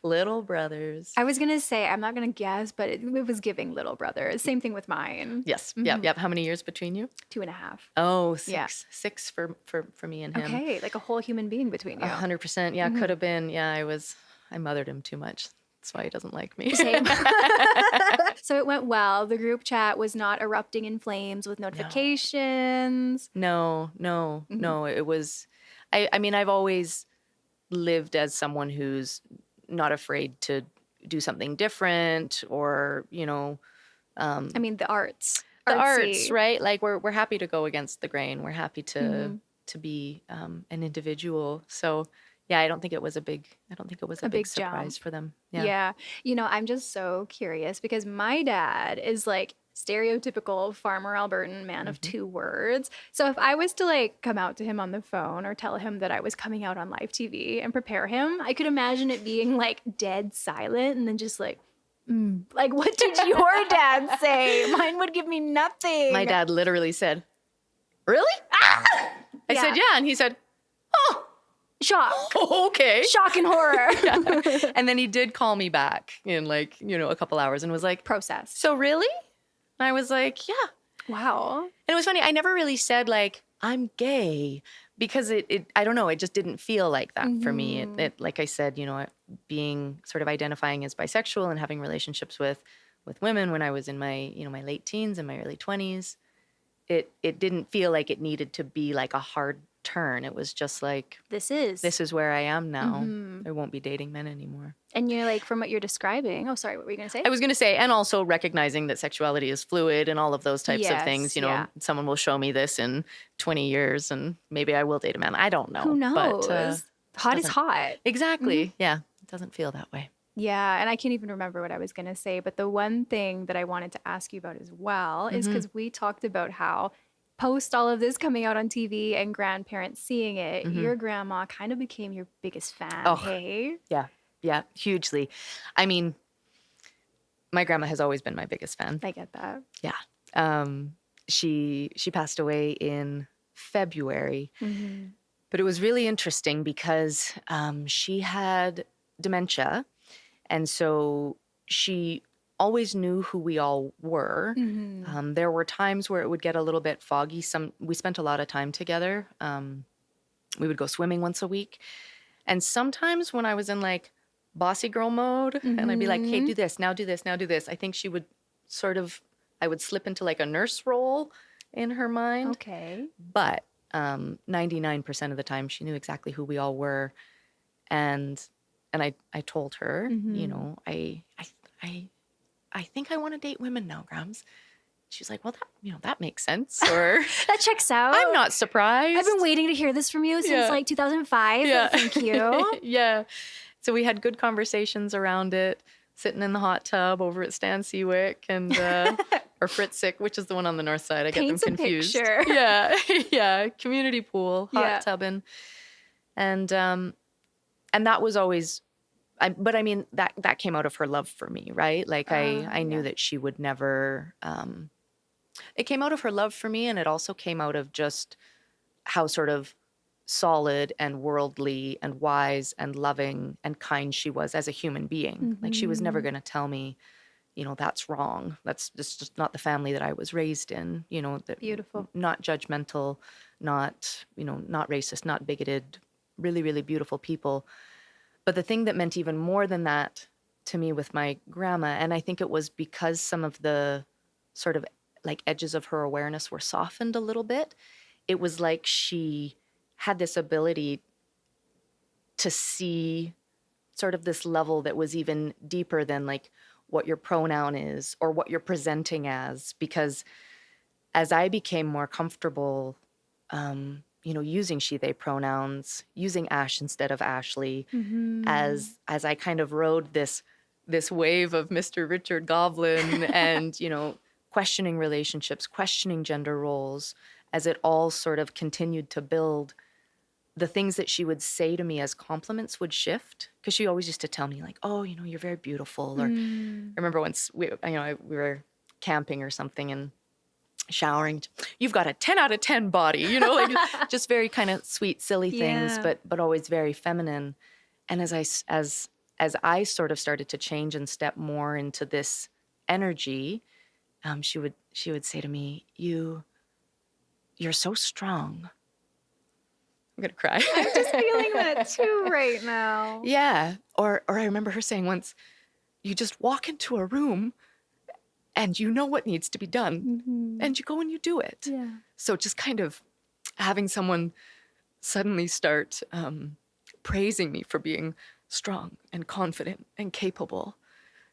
Speaker 1: Little brothers.
Speaker 2: I was going to say, I'm not going to guess, but it was giving little brother. Same thing with mine.
Speaker 1: Yes. Yep. How many years between you?
Speaker 2: 2.5.
Speaker 1: Oh, 6.
Speaker 2: Yeah.
Speaker 1: 6 for me and him.
Speaker 2: Okay, like a whole human being between you.
Speaker 1: 100%. Yeah, could have been. Yeah, I mothered him too much. That's why he doesn't like me.
Speaker 2: Same. So it went well. The group chat was not erupting in flames with notifications.
Speaker 1: No. It was, I mean, I've always lived as someone who's not afraid to do something different or, you know.
Speaker 2: I mean, the arts.
Speaker 1: The
Speaker 2: Artsy.
Speaker 1: arts, right? Like we're happy to go against the grain. We're happy to be an individual. So yeah, I don't think it was a big
Speaker 2: big
Speaker 1: surprise
Speaker 2: jump.
Speaker 1: for them.
Speaker 2: Yeah. You know, I'm just so curious because my dad is like stereotypical farmer Albertan man of 2 words. So if I was to like come out to him on the phone or tell him that I was coming out on live TV and prepare him, I could imagine it being like dead silent and then just like, like, what did your dad say? Mine would give me nothing.
Speaker 1: My dad literally said, "Really?" I said, "Yeah," and he said, "Oh,
Speaker 2: Shock.
Speaker 1: okay."
Speaker 2: Shock and horror.
Speaker 1: And then he did call me back in like, you know, a couple hours and was like,
Speaker 2: Process.
Speaker 1: "So really?" And I was like, "Yeah."
Speaker 2: Wow.
Speaker 1: And it was funny. I never really said like, I'm gay, because I don't know, it just didn't feel like that for me. It, like I said, being sort of identifying as bisexual and having relationships with women when I was in my, my late teens and my early 20s, it didn't feel like it needed to be like a hard turn. It was just like, this is where I am now. I won't be dating men anymore.
Speaker 2: And you're like, from what you're describing, oh, sorry, what were you going to say?
Speaker 1: I was going to say, and also recognizing that sexuality is fluid and all of those types of things. Someone will show me this in 20 years and maybe I will date a man. I don't know.
Speaker 2: Who knows?
Speaker 1: But,
Speaker 2: hot is hot.
Speaker 1: Exactly. Yeah. It doesn't feel that way.
Speaker 2: Yeah. And I can't even remember what I was going to say. But the one thing that I wanted to ask you about as well is because we talked about how post all of this coming out on TV and grandparents seeing it, your grandma kind of became your biggest fan.
Speaker 1: Oh,
Speaker 2: hey?
Speaker 1: Yeah. Yeah. Hugely. I mean, my grandma has always been my biggest fan.
Speaker 2: I get that.
Speaker 1: Yeah. She passed away in February. But it was really interesting because she had dementia. And so she always knew who we all were. There were times where it would get a little bit foggy. We spent a lot of time together. We would go swimming once a week. And sometimes when I was in like bossy girl mode and I'd be like, hey, do this, now do this, now do this. I think she would I would slip into like a nurse role in her mind.
Speaker 2: Okay.
Speaker 1: But 99% of the time she knew exactly who we all were. And I told her, I think I want to date women now, Grams. She's like, well, that makes sense. Or
Speaker 2: that checks out.
Speaker 1: I'm not surprised.
Speaker 2: I've been waiting to hear this from you since like 2005. Yeah. Thank you.
Speaker 1: Yeah. So we had good conversations around it, sitting in the hot tub over at Stan Seawick and or Fritzick, which is the one on the north side. I get them confused.
Speaker 2: A picture.
Speaker 1: Yeah. Yeah. Community pool, hot tubbing. And that was always, but I mean, that came out of her love for me, right? Like I knew that she would never, it came out of her love for me. And it also came out of just how sort of solid and worldly and wise and loving and kind she was as a human being. Like she was never going to tell me, that's wrong. That's just not the family that I was raised in, that
Speaker 2: beautiful,
Speaker 1: not judgmental, not racist, not bigoted, really, really beautiful people. But the thing that meant even more than that to me with my grandma, and I think it was because some of the sort of like edges of her awareness were softened a little bit, it was like she had this ability to see sort of this level that was even deeper than like what your pronoun is or what you're presenting as. Because as I became more comfortable, using she, they pronouns, using Ash instead of Ashley, as I kind of rode this wave of Mr. Richard Goblin and, questioning relationships, questioning gender roles, as it all sort of continued to build, the things that she would say to me as compliments would shift. Because she always used to tell me like, oh, you're very beautiful. Or I remember once we were camping or something and showering, you've got a 10 out of 10 body, like just very kind of sweet, silly things, but always very feminine. And as I sort of started to change and step more into this energy, she would say to me, you're so strong. I'm gonna cry.
Speaker 2: I'm just feeling that too right now.
Speaker 1: Yeah. Or I remember her saying once, you just walk into a room and you know what needs to be done and you go and you do it.
Speaker 2: Yeah.
Speaker 1: So just kind of having someone suddenly start praising me for being strong and confident and capable,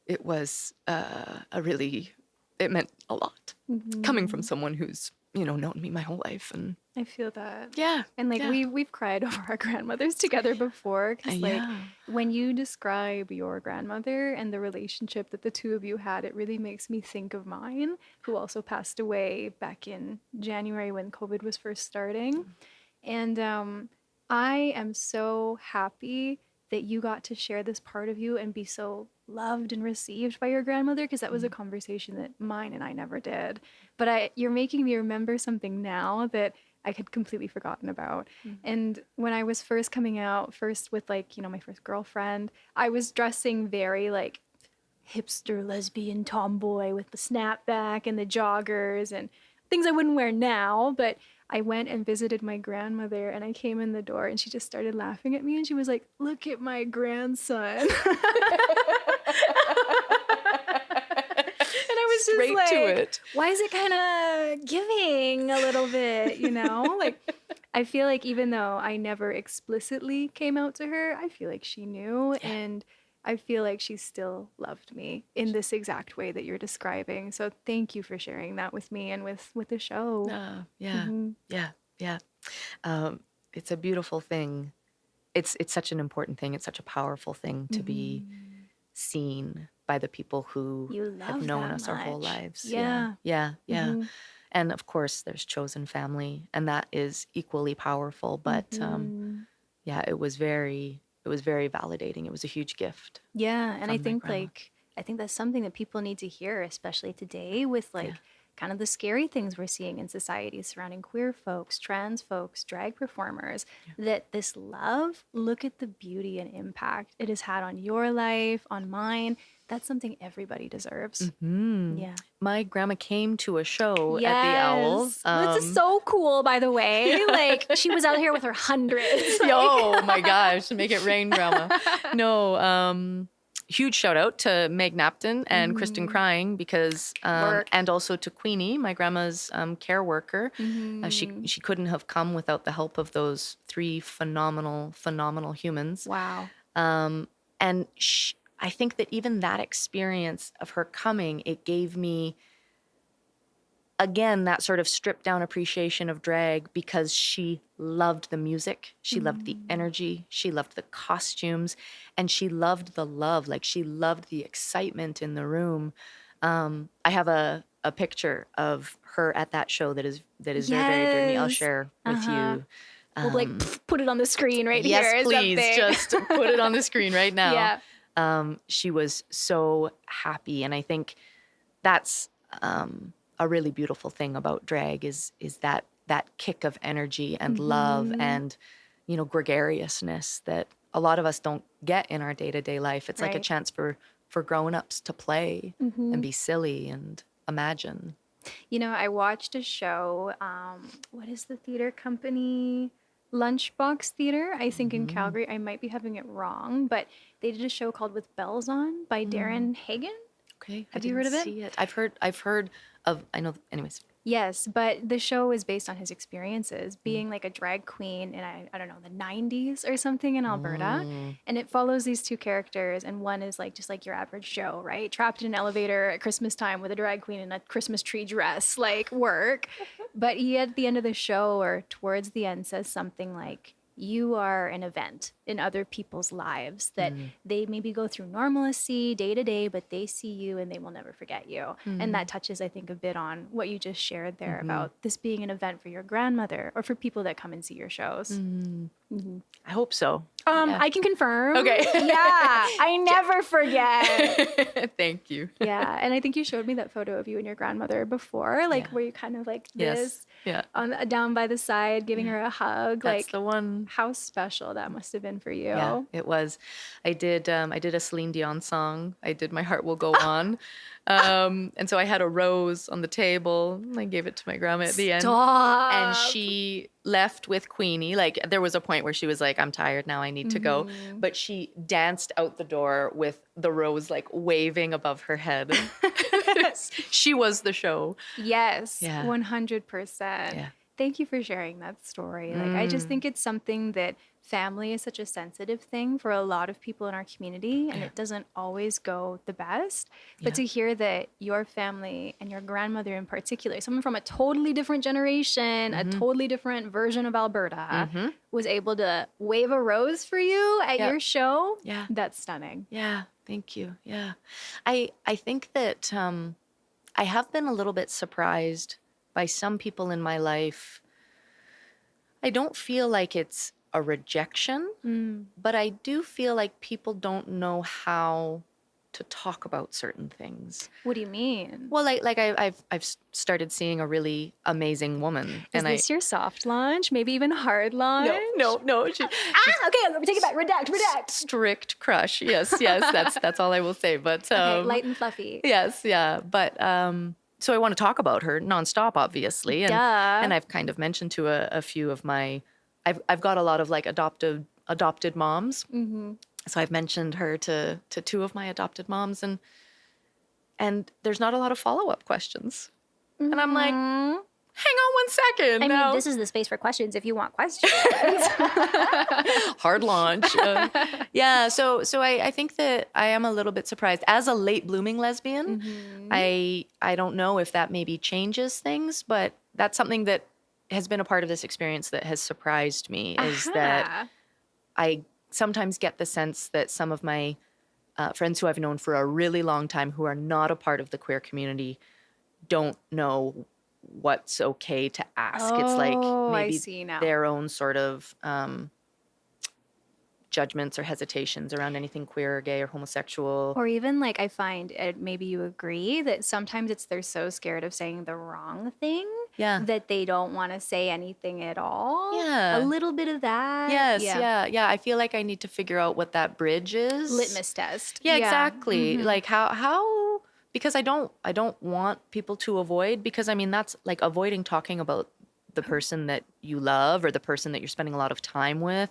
Speaker 1: it was it meant a lot coming from someone who's, known me my whole life. And
Speaker 2: I feel that.
Speaker 1: Yeah.
Speaker 2: And like we've cried over our grandmothers together before. Because like when you describe your grandmother and the relationship that the two of you had, it really makes me think of mine, who also passed away back in January when COVID was first starting. And I am so happy that you got to share this part of you and be so loved and received by your grandmother, because that was a conversation that mine and I never did. But you're making me remember something now that I had completely forgotten about. And when I was first coming out, with like, my first girlfriend, I was dressing very like hipster lesbian tomboy with the snapback and the joggers and things I wouldn't wear now. But I went and visited my grandmother, and I came in the door, and she just started laughing at me, and she was like, "Look at my grandson." And I was just
Speaker 1: Straight
Speaker 2: like,
Speaker 1: to it.
Speaker 2: why is it kind of giving a little bit, Like, I feel like even though I never explicitly came out to her, I feel like she knew, and I feel like she still loved me in this exact way that you're describing. So thank you for sharing that with me and with the show.
Speaker 1: Yeah. It's a beautiful thing. It's such an important thing. It's such a powerful thing to be seen by the people who
Speaker 2: You love
Speaker 1: have known
Speaker 2: that
Speaker 1: us our whole
Speaker 2: much.
Speaker 1: lives.
Speaker 2: Yeah.
Speaker 1: Yeah. And of course, there's chosen family, and that is equally powerful. But it was very validating. It was a huge gift.
Speaker 2: Yeah, and I
Speaker 1: from my
Speaker 2: think
Speaker 1: grandma.
Speaker 2: I think that's something that people need to hear, especially today with kind of the scary things we're seeing in society surrounding queer folks, trans folks, drag performers, that this love, look at the beauty and impact it has had on your life, on mine. That's something everybody deserves. Yeah.
Speaker 1: My grandma came to a show at the Owls.
Speaker 2: This is so cool, by the way. Like, she was out here with her hundreds.
Speaker 1: Oh my gosh, make it rain, grandma. No, huge shout out to Meg Napton and Kristen Crying because, and also to Queenie, my grandma's care worker. She couldn't have come without the help of those 3 phenomenal humans.
Speaker 2: Wow.
Speaker 1: And I think that even that experience of her coming, it gave me, again, that sort of stripped down appreciation of drag because she loved the music. She loved the energy. She loved the costumes. And she loved the love. Like, she loved the excitement in the room. I have a picture of her at that show that is very, very dear to me. I'll share with you.
Speaker 2: We'll put it on the screen right
Speaker 1: yes,
Speaker 2: here.
Speaker 1: Please,
Speaker 2: Something.
Speaker 1: just put it on the screen right now.
Speaker 2: Yeah.
Speaker 1: She was so happy, and I think that's a really beautiful thing about drag is that kick of energy and love and gregariousness that a lot of us don't get in our day-to-day life. It's like a chance for grown-ups to play and be silly and imagine.
Speaker 2: I watched a show. What is the theater company? Lunchbox Theater, I think in Calgary. I might be having it wrong, but they did a show called With Bells On by Darren Hagen.
Speaker 1: Okay.
Speaker 2: Have you heard of it?
Speaker 1: See it? I've heard of, I know, anyways.
Speaker 2: Yes, but the show is based on his experiences being like a drag queen in, I don't know, the 90s or something in Alberta. And it follows these 2 characters, and one is like just like your average Joe, right? Trapped in an elevator at Christmas time with a drag queen in a Christmas tree dress, like work. But he at the end of the show or towards the end says something like, you are an event in other people's lives that they maybe go through normalcy day to day, but they see you and they will never forget you. And that touches, I think, a bit on what you just shared there about this being an event for your grandmother or for people that come and see your shows.
Speaker 1: I hope so.
Speaker 2: I can confirm.
Speaker 1: Okay.
Speaker 2: Yeah, I never forget.
Speaker 1: Thank you.
Speaker 2: Yeah, and I think you showed me that photo of you and your grandmother before, like where you kind of like this, down by the side, giving her a hug.
Speaker 1: That's
Speaker 2: like
Speaker 1: the one.
Speaker 2: How special that must have been for you.
Speaker 1: Yeah, it was. I did a Celine Dion song. I did My Heart Will Go On. And so I had a rose on the table. I gave it to my grandma at the end. And she left with Queenie. Like, there was a point where she was like, I'm tired now, I need to go. But she danced out the door with the rose like waving above her head. She was the show.
Speaker 2: Yes,
Speaker 1: Yeah.
Speaker 2: 100%.
Speaker 1: Yeah.
Speaker 2: Thank you for sharing that story. Like, I just think it's something that family is such a sensitive thing for a lot of people in our community, and it doesn't always go the best. But to hear that your family and your grandmother in particular, someone from a totally different generation, a totally different version of Alberta, was able to wave a rose for you at your show, that's stunning.
Speaker 1: Yeah, thank you. Yeah. I think that I have been a little bit surprised by some people in my life. I don't feel like it's a rejection, but I do feel like people don't know how to talk about certain things.
Speaker 2: What do you mean?
Speaker 1: Well, I've started seeing a really amazing woman.
Speaker 2: Is this your soft launch? Maybe even hard launch?
Speaker 1: No.
Speaker 2: Okay, I'm gonna take it back. Redact.
Speaker 1: Strict crush. Yes. That's all I will say. But
Speaker 2: okay, light and fluffy.
Speaker 1: Yes, yeah. But so I want to talk about her nonstop, obviously. And, and I've kind of mentioned to a few of my, I've got a lot of like adopted moms. Mm-hmm. So I've mentioned her to two of my adopted moms, and there's not a lot of follow-up questions. Mm-hmm. And I'm like, hang on one second.
Speaker 3: I mean, this is the space for questions if you want questions.
Speaker 1: Hard launch. Yeah. So I think that I am a little bit surprised. As a late blooming lesbian, I don't know if that maybe changes things, but that's something that has been a part of this experience that has surprised me is that I sometimes get the sense that some of my friends who I've known for a really long time who are not a part of the queer community don't know what's okay to ask. It's like maybe their own sort of judgments or hesitations around anything queer or gay or homosexual.
Speaker 2: Or even like I find, maybe you agree, that sometimes they're so scared of saying the wrong thing that they don't want to say anything at all.
Speaker 1: Yeah.
Speaker 2: A little bit of that.
Speaker 1: Yes. Yeah. I feel like I need to figure out what that bridge is.
Speaker 2: Litmus test.
Speaker 1: Yeah, exactly. Mm-hmm. Like how because I don't want people to avoid, because I mean that's like avoiding talking about the person that you love or the person that you're spending a lot of time with.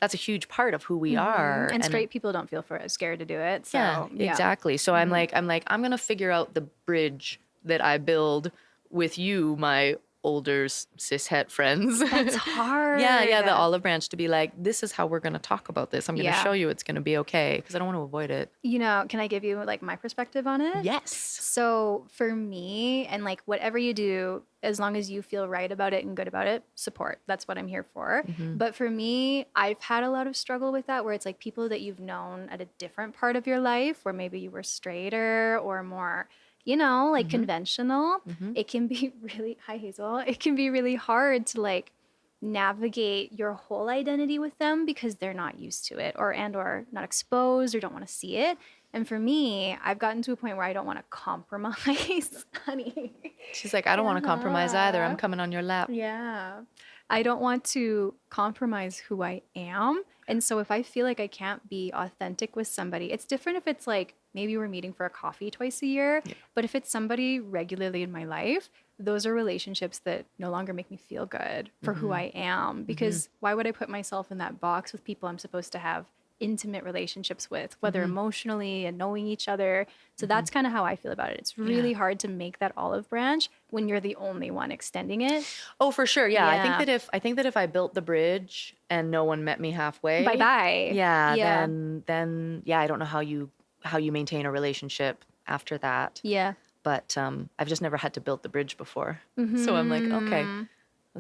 Speaker 1: That's a huge part of who we are.
Speaker 2: And straight people don't feel scared to do it. So,
Speaker 1: yeah, exactly. So I'm going to figure out the bridge that I build with you, my older cis-het friends.
Speaker 2: That's hard.
Speaker 1: Yeah, the olive branch to be like, this is how we're going to talk about this. I'm going to show you it's going to be okay because I don't want to avoid it.
Speaker 2: You know, can I give you like my perspective on it?
Speaker 1: Yes.
Speaker 2: So for me, and like whatever you do, as long as you feel right about it and good about it, support. That's what I'm here for. Mm-hmm. But for me, I've had a lot of struggle with that where it's like people that you've known at a different part of your life where maybe you were straighter or more, you know, like conventional. Mm-hmm. It can be really, hi Hazel, it can be really hard to like navigate your whole identity with them because they're not used to it or not exposed or don't want to see it. And for me, I've gotten to a point where I don't want to compromise, honey.
Speaker 1: She's like, I don't want to compromise either. I'm coming on your lap.
Speaker 2: Yeah. I don't want to compromise who I am. And so if I feel like I can't be authentic with somebody, it's different if it's like maybe we're meeting for a coffee twice a year. Yeah. But if it's somebody regularly in my life, those are relationships that no longer make me feel good for who I am. Because why would I put myself in that box with people I'm supposed to have intimate relationships with, whether emotionally and knowing each other. So that's kind of how I feel about it. It's really hard to make that olive branch when you're the only one extending it.
Speaker 1: Oh, for sure. Yeah. I think that if I built the bridge and no one met me halfway,
Speaker 2: bye-bye.
Speaker 1: Yeah. Then I don't know how you maintain a relationship after that.
Speaker 2: Yeah.
Speaker 1: But I've just never had to build the bridge before. So I'm like, okay,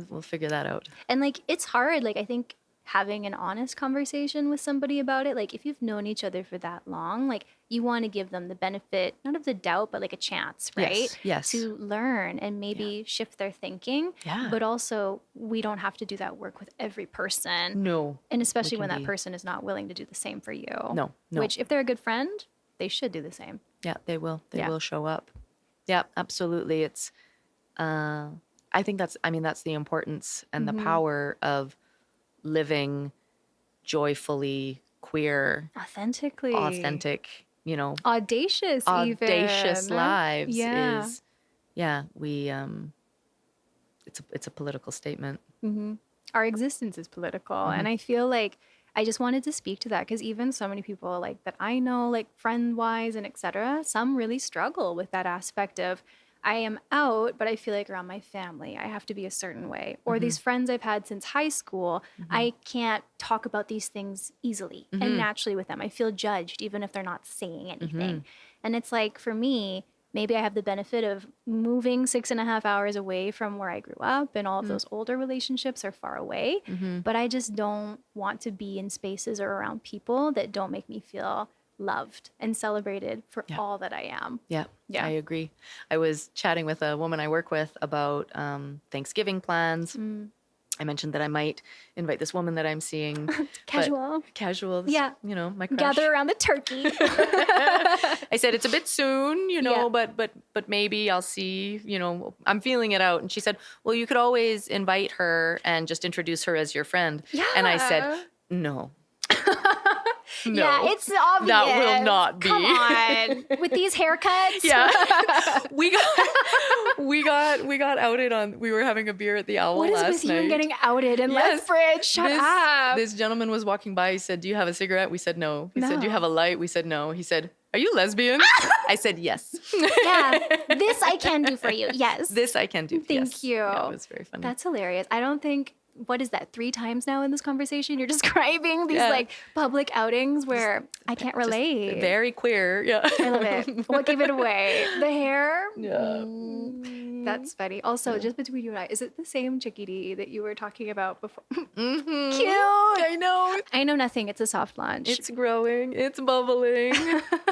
Speaker 1: we'll figure that out.
Speaker 2: And like, it's hard. Like, I think having an honest conversation with somebody about it, like if you've known each other for that long, like you want to give them the benefit, not of the doubt, but like a chance, right?
Speaker 1: Yes.
Speaker 2: To learn and maybe shift their thinking.
Speaker 1: Yeah.
Speaker 2: But also we don't have to do that work with every person.
Speaker 1: No.
Speaker 2: And especially when that person is not willing to do the same for you.
Speaker 1: No.
Speaker 2: Which if they're a good friend, they should do the same.
Speaker 1: Yeah, they will. They will show up. Yeah, absolutely. It's, I think that's the importance and the power of living joyfully queer, authentic, you know,
Speaker 2: audacious
Speaker 1: lives.
Speaker 2: Yeah.
Speaker 1: It's a political statement.
Speaker 2: Our existence is political. And I feel like I just wanted to speak to that because even so many people like that I know, like friend wise and etc., some really struggle with that aspect of I am out, but I feel like around my family, I have to be a certain way. Or these friends I've had since high school, I can't talk about these things easily and naturally with them. I feel judged even if they're not saying anything. And it's like, for me, maybe I have the benefit of moving 6.5 hours away from where I grew up and all of those older relationships are far away. But I just don't want to be in spaces or around people that don't make me feel loved and celebrated for all that I am.
Speaker 1: Yeah, I agree. I was chatting with a woman I work with about Thanksgiving plans. I mentioned that I might invite this woman that I'm seeing.
Speaker 2: Casual.
Speaker 1: Yeah. You know, my crush.
Speaker 2: Gather around the turkey.
Speaker 1: I said, it's a bit soon, you know, but maybe I'll see, you know, I'm feeling it out. And she said, well, you could always invite her and just introduce her as your friend.
Speaker 2: Yeah.
Speaker 1: And I said, no. No,
Speaker 3: Yeah, it's obvious.
Speaker 1: that will not be.
Speaker 3: Come on. With these haircuts.
Speaker 1: Yeah. we got outed on, we were having a beer at the Owl
Speaker 3: What is
Speaker 1: last
Speaker 3: with you
Speaker 1: night.
Speaker 3: and getting outed in
Speaker 1: Yes.
Speaker 3: Lethbridge? Shut up.
Speaker 1: This gentleman was walking by. He said, "Do you have a cigarette?" We said no. He said, "Do you
Speaker 3: No.
Speaker 1: have a light?" We said no. He said, "Are you lesbian?" I said yes.
Speaker 3: Yeah, this I can do for you. Yes.
Speaker 1: This I can do.
Speaker 3: Thank
Speaker 1: yes.
Speaker 3: you.
Speaker 1: Yeah, it was very funny.
Speaker 3: That's hilarious. I don't think, what is that, 3 times now in this conversation? You're describing these
Speaker 1: Yeah.
Speaker 3: like public outings where I can't
Speaker 1: Just
Speaker 3: relate.
Speaker 1: very queer. Yeah.
Speaker 3: I love it. What gave it away? The hair?
Speaker 1: Yeah.
Speaker 3: That's funny. Also, just between you and I, is it the same chickadee that you were talking about before?
Speaker 1: Mhm.
Speaker 3: Cute.
Speaker 1: I know.
Speaker 3: I know nothing. It's a soft launch.
Speaker 1: It's growing. It's bubbling.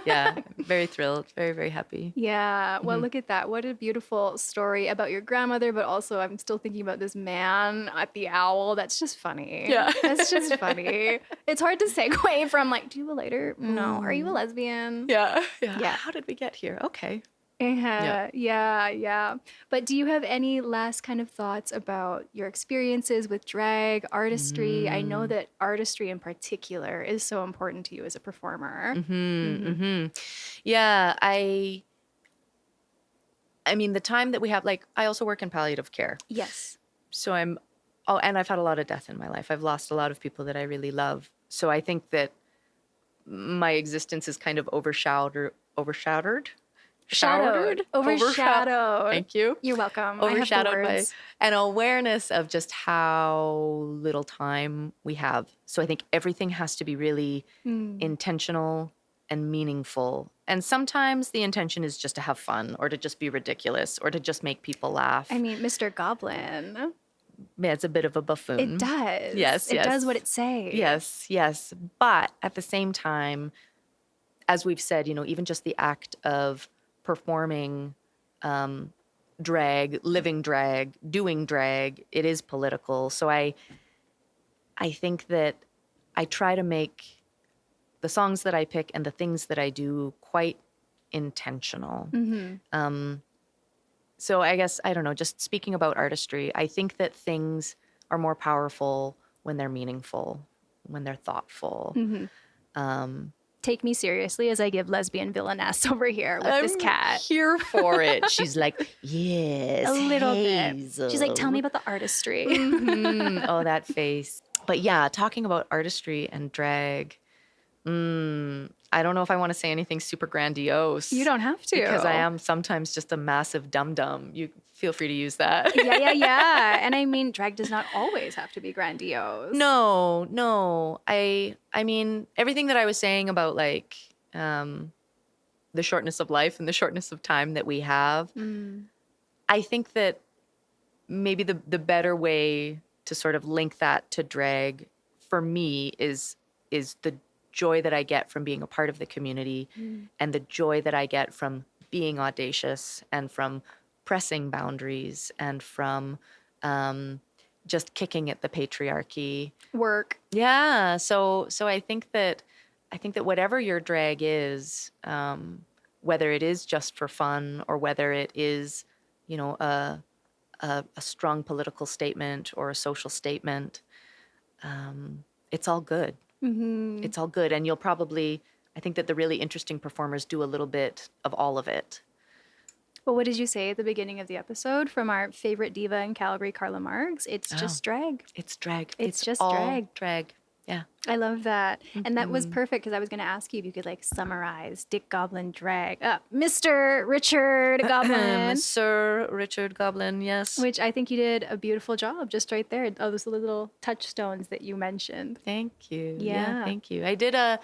Speaker 1: Yeah. Very thrilled. Very, very happy.
Speaker 3: Yeah. Well, look at that. What a beautiful story about your grandmother, but also I'm still thinking about this man at the Owl. That's just funny.
Speaker 1: Yeah.
Speaker 3: That's just funny. It's hard to segue from like, do you have a lighter? No. Are you a lesbian?
Speaker 1: Yeah. Yeah.
Speaker 3: Yeah.
Speaker 1: How did we get here? Okay.
Speaker 3: Yeah. But do you have any last kind of thoughts about your experiences with drag, artistry? I know that artistry in particular is so important to you as a performer.
Speaker 1: Yeah. I mean, the time that we have, like, I also work in palliative care.
Speaker 3: Yes.
Speaker 1: So and I've had a lot of death in my life. I've lost a lot of people that I really love. So I think that my existence is kind of overshadowed.
Speaker 3: Overshadowed.
Speaker 1: Thank you.
Speaker 3: You're welcome.
Speaker 1: Overshadowed
Speaker 3: I have the
Speaker 1: by
Speaker 3: words.
Speaker 1: an awareness of just how little time we have. So I think everything has to be really intentional and meaningful. And sometimes the intention is just to have fun or to just be ridiculous or to just make people laugh.
Speaker 3: I mean, Mr. Goblin.
Speaker 1: Yeah, it's a bit of a buffoon.
Speaker 3: It does.
Speaker 1: Yes,
Speaker 3: It
Speaker 1: yes.
Speaker 3: does what it says.
Speaker 1: Yes. But at the same time, as we've said, even just the act of performing drag, living drag, doing drag, it is political. So I think that I try to make the songs that I pick and the things that I do quite intentional. So I guess, I don't know, just speaking about artistry, I think that things are more powerful when they're meaningful, when they're thoughtful.
Speaker 3: Take me seriously as I give lesbian villainess over here with this cat.
Speaker 1: Here for it. She's like, yes,
Speaker 3: A little bit.
Speaker 1: Hazel.
Speaker 3: She's like, tell me about the artistry.
Speaker 1: Oh, that face. But yeah, talking about artistry and drag, I don't know if I want to say anything super grandiose.
Speaker 3: You don't have to.
Speaker 1: Because I am sometimes just a massive dum-dum. You feel free to use that.
Speaker 3: Yeah. And I mean, drag does not always have to be grandiose.
Speaker 1: No. I mean, everything that I was saying about like the shortness of life and the shortness of time that we have, I think that maybe the better way to sort of link that to drag for me is the joy that I get from being a part of the community and the joy that I get from being audacious and from pressing boundaries and from just kicking at the patriarchy.
Speaker 3: Work.
Speaker 1: Yeah. So I think that whatever your drag is, whether it is just for fun or whether it is, a strong political statement or a social statement, it's all good. It's all good. And I think that the really interesting performers do a little bit of all of it.
Speaker 3: Well, what did you say at the beginning of the episode from our favorite diva in Calgary, Carla Marks? It's just drag.
Speaker 1: It's drag.
Speaker 3: It's just
Speaker 1: all
Speaker 3: drag.
Speaker 1: Drag. Yeah.
Speaker 3: I love that. And that was perfect because I was going to ask you if you could like summarize Dick Goblin drag. Mr. Richard Goblin.
Speaker 1: Sir Richard Goblin, yes.
Speaker 3: Which I think you did a beautiful job just right there. All those little touchstones that you mentioned.
Speaker 1: Thank you.
Speaker 3: Yeah.
Speaker 1: Thank you. I did a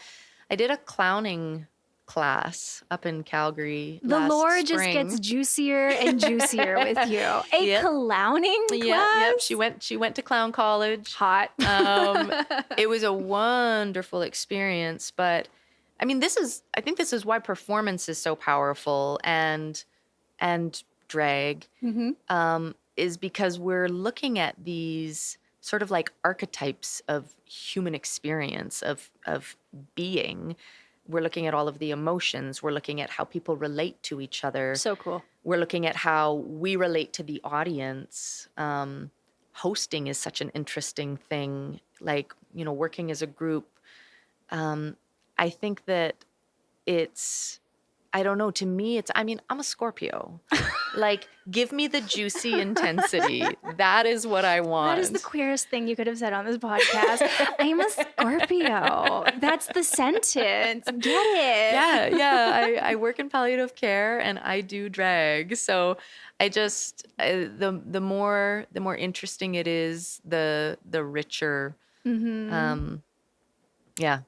Speaker 1: clowning class up in Calgary.
Speaker 3: The
Speaker 1: last
Speaker 3: lore just
Speaker 1: spring.
Speaker 3: gets juicier and juicier with you. A
Speaker 1: Yep.
Speaker 3: clowning class?
Speaker 1: Yep. She went to clown college.
Speaker 3: Hot.
Speaker 1: It was a wonderful experience, but I mean, I think this is why performance is so powerful and drag is because we're looking at these sort of like archetypes of human experience of being. We're looking at all of the emotions. We're looking at how people relate to each other.
Speaker 3: So cool.
Speaker 1: We're looking at how we relate to the audience. Hosting is such an interesting thing. Like, working as a group. I think that it's, I don't know, to me, I'm a Scorpio. Like, give me the juicy intensity. That is what I want.
Speaker 2: That is the queerest thing you could have said on this podcast. I'm a Scorpio. That's the sentence. Get it?
Speaker 1: Yeah. I work in palliative care and I do drag. So I just, the more interesting it is, the richer. Yeah,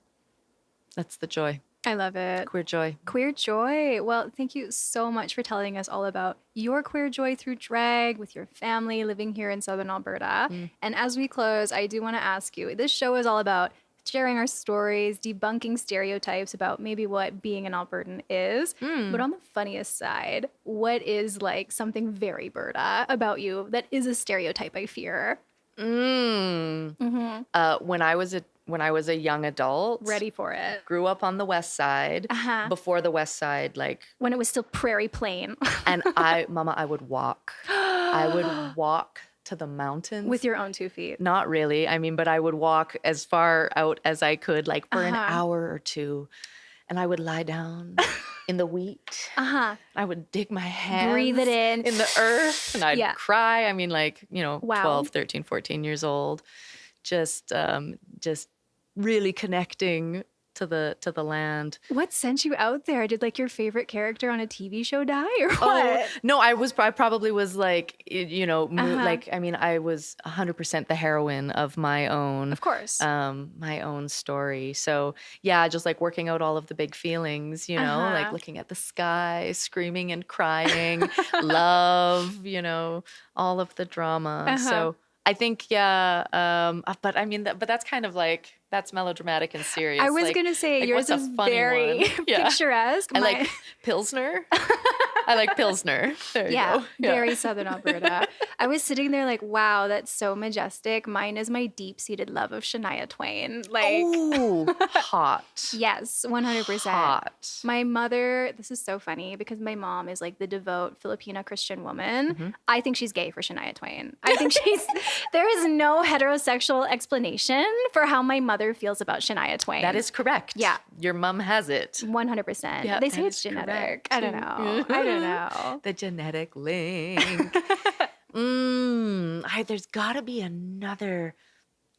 Speaker 1: that's the joy.
Speaker 2: I love it.
Speaker 1: Queer joy.
Speaker 2: Queer joy. Well, thank you so much for telling us all about your queer joy through drag with your family living here in Southern Alberta. And as we close, I do want to ask you, this show is all about sharing our stories, debunking stereotypes about maybe what being an Albertan is. But on the funniest side, what is like something very Berta about you that is a stereotype I fear?
Speaker 1: When I was a young adult,
Speaker 2: Ready for it.
Speaker 1: grew up on the west side, before the west side, like
Speaker 2: When it was still prairie plain.
Speaker 1: and I would walk. I would walk to the mountains.
Speaker 2: With your own 2 feet.
Speaker 1: Not really. I mean, but I would walk as far out as I could, like for an hour or two. And I would lie down in the wheat. I would dig my hands.
Speaker 2: Breathe it in.
Speaker 1: The earth. And I'd cry. I mean, like,
Speaker 2: Wow.
Speaker 1: 12, 13, 14 years old. Just really connecting to the land.
Speaker 2: What sent you out there? Did like your favorite character on a TV show die or what?
Speaker 1: No, I probably was like, like, I mean, I was 100% the heroine of my own,
Speaker 2: Of course.
Speaker 1: my own story. So yeah, just like working out all of the big feelings, like looking at the sky, screaming and crying, love, all of the drama. So I think, but I mean, but that's kind of like, that's melodramatic and serious.
Speaker 2: I was
Speaker 1: like,
Speaker 2: going to say,
Speaker 1: like,
Speaker 2: yours
Speaker 1: what's a
Speaker 2: is
Speaker 1: funny
Speaker 2: very
Speaker 1: one? Yeah.
Speaker 2: picturesque.
Speaker 1: I like Pilsner. I like Pilsner. There you go.
Speaker 2: Very Southern Alberta. I was sitting there like, wow, that's so majestic. Mine is my deep-seated love of Shania Twain. Like,
Speaker 1: ooh, hot.
Speaker 2: Yes, 100%.
Speaker 1: Hot.
Speaker 2: My mother, this is so funny because my mom is like the devout Filipina Christian woman. I think she's gay for Shania Twain. I think there is no heterosexual explanation for how my mother feels about Shania Twain.
Speaker 1: That is correct.
Speaker 2: Yeah.
Speaker 1: Your mom has it.
Speaker 2: 100%.
Speaker 1: Yeah,
Speaker 2: they say
Speaker 1: that
Speaker 2: it's
Speaker 1: is
Speaker 2: genetic.
Speaker 1: correct.
Speaker 2: I don't know. I don't know.
Speaker 1: The genetic link. There's got to be another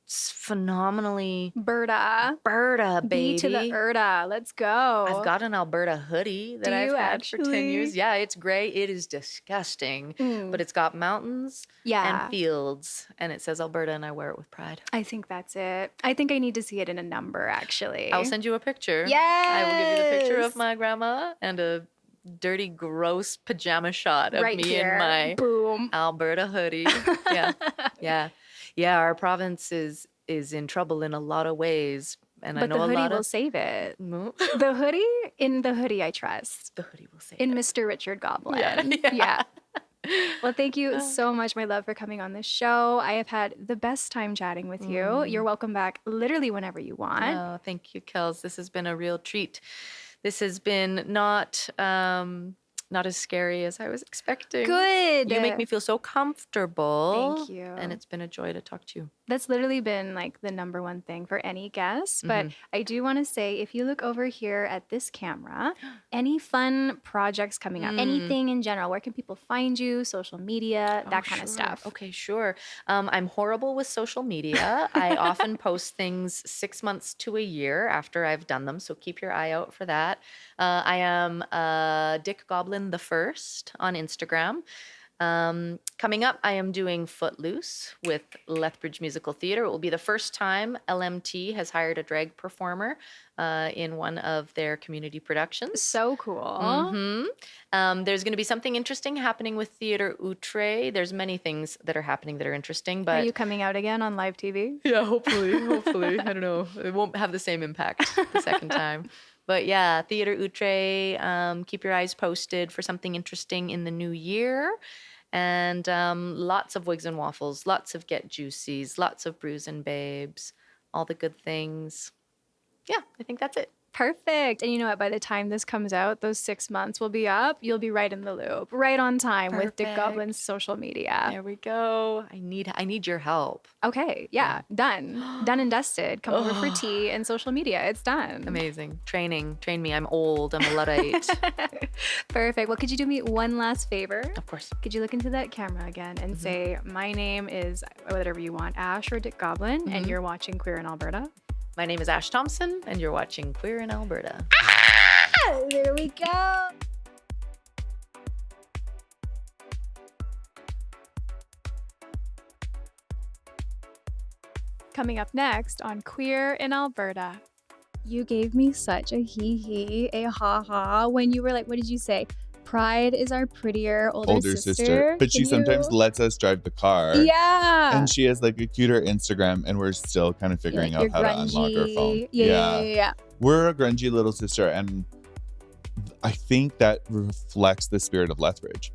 Speaker 1: phenomenally
Speaker 2: Berta,
Speaker 1: baby.
Speaker 2: B to the Erta. Let's go.
Speaker 1: I've got an Alberta hoodie that
Speaker 2: Do
Speaker 1: I've
Speaker 2: you
Speaker 1: had for 10
Speaker 2: actually?
Speaker 1: years. Yeah, it's gray. It is disgusting, but it's got mountains and fields, and it says Alberta, and I wear it with pride.
Speaker 2: I think that's it. I think I need to see it in a number, actually.
Speaker 1: I'll send you a picture.
Speaker 2: Yes.
Speaker 1: I will give you the picture of my grandma and a dirty, gross pajama shot of
Speaker 2: right
Speaker 1: me
Speaker 2: here.
Speaker 1: in my
Speaker 2: Boom.
Speaker 1: Alberta hoodie. Yeah. Our province is in trouble in a lot of ways. And
Speaker 2: But
Speaker 1: I know
Speaker 2: the
Speaker 1: a
Speaker 2: hoodie
Speaker 1: lot
Speaker 2: will
Speaker 1: of
Speaker 2: save it.
Speaker 1: No.
Speaker 2: The hoodie, I trust.
Speaker 1: The hoodie will save
Speaker 2: In
Speaker 1: it.
Speaker 2: Mr. Richard Goblin.
Speaker 1: Yeah.
Speaker 2: Well, thank you so much, my love, for coming on this show. I have had the best time chatting with you. You're welcome back literally whenever you want.
Speaker 1: Oh, thank you, Kels. This has been a real treat. This has been not as scary as I was expecting.
Speaker 2: Good.
Speaker 1: You make me feel so comfortable.
Speaker 2: Thank you.
Speaker 1: And it's been a joy to talk to you.
Speaker 2: That's literally been like the number one thing for any guest. But I do want to say, if you look over here at this camera, any fun projects coming up, anything in general, where can people find you, social media, that kind of stuff?
Speaker 1: Okay, sure. I'm horrible with social media. I often post things 6 months to a year after I've done them. So keep your eye out for that. I am Dick Goblin the First on Instagram. Coming up, I am doing Footloose with Lethbridge Musical Theatre. It will be the first time LMT has hired a drag performer in one of their community productions.
Speaker 2: So cool.
Speaker 1: There's going to be something interesting happening with Theatre Outre. There's many things that are happening that are interesting, but
Speaker 2: Are you coming out again on live TV?
Speaker 1: yeah, hopefully. I don't know. It won't have the same impact the second time. But yeah, Theatre Outre, keep your eyes posted for something interesting in the new year. And lots of wigs and waffles, lots of Get Juicies, lots of Bruisin' Babes, all the good things. Yeah, I think that's it.
Speaker 2: Perfect. And you know what? By the time this comes out, those 6 months will be up. You'll be right in the loop, right on time with Dick
Speaker 1: Perfect.
Speaker 2: Goblin's social media.
Speaker 1: There we go. I need your help.
Speaker 2: Okay. Yeah. Done. Done and dusted. Come over for tea and social media. It's done.
Speaker 1: Amazing. Train me. I'm old. I'm a Luddite.
Speaker 2: Perfect. Well, could you do me one last favor?
Speaker 1: Of course.
Speaker 2: Could you look into that camera again and say, my name is whatever you want, Ash or Dick Goblin, and you're watching Queer in Alberta?
Speaker 1: My name is Ash Thomson, and you're watching Queer in Alberta.
Speaker 2: There we go. Coming up next on Queer in Alberta. You gave me such a hee-hee, a ha-ha when you were like, what did you say? Pride is our prettier older sister.
Speaker 4: But she sometimes lets us drive the car.
Speaker 2: Yeah.
Speaker 4: And she has like a cuter Instagram, and we're still kind of figuring out how to unlock our phone.
Speaker 2: Yeah.
Speaker 4: We're a grungy little sister, and I think that reflects the spirit of Lethbridge.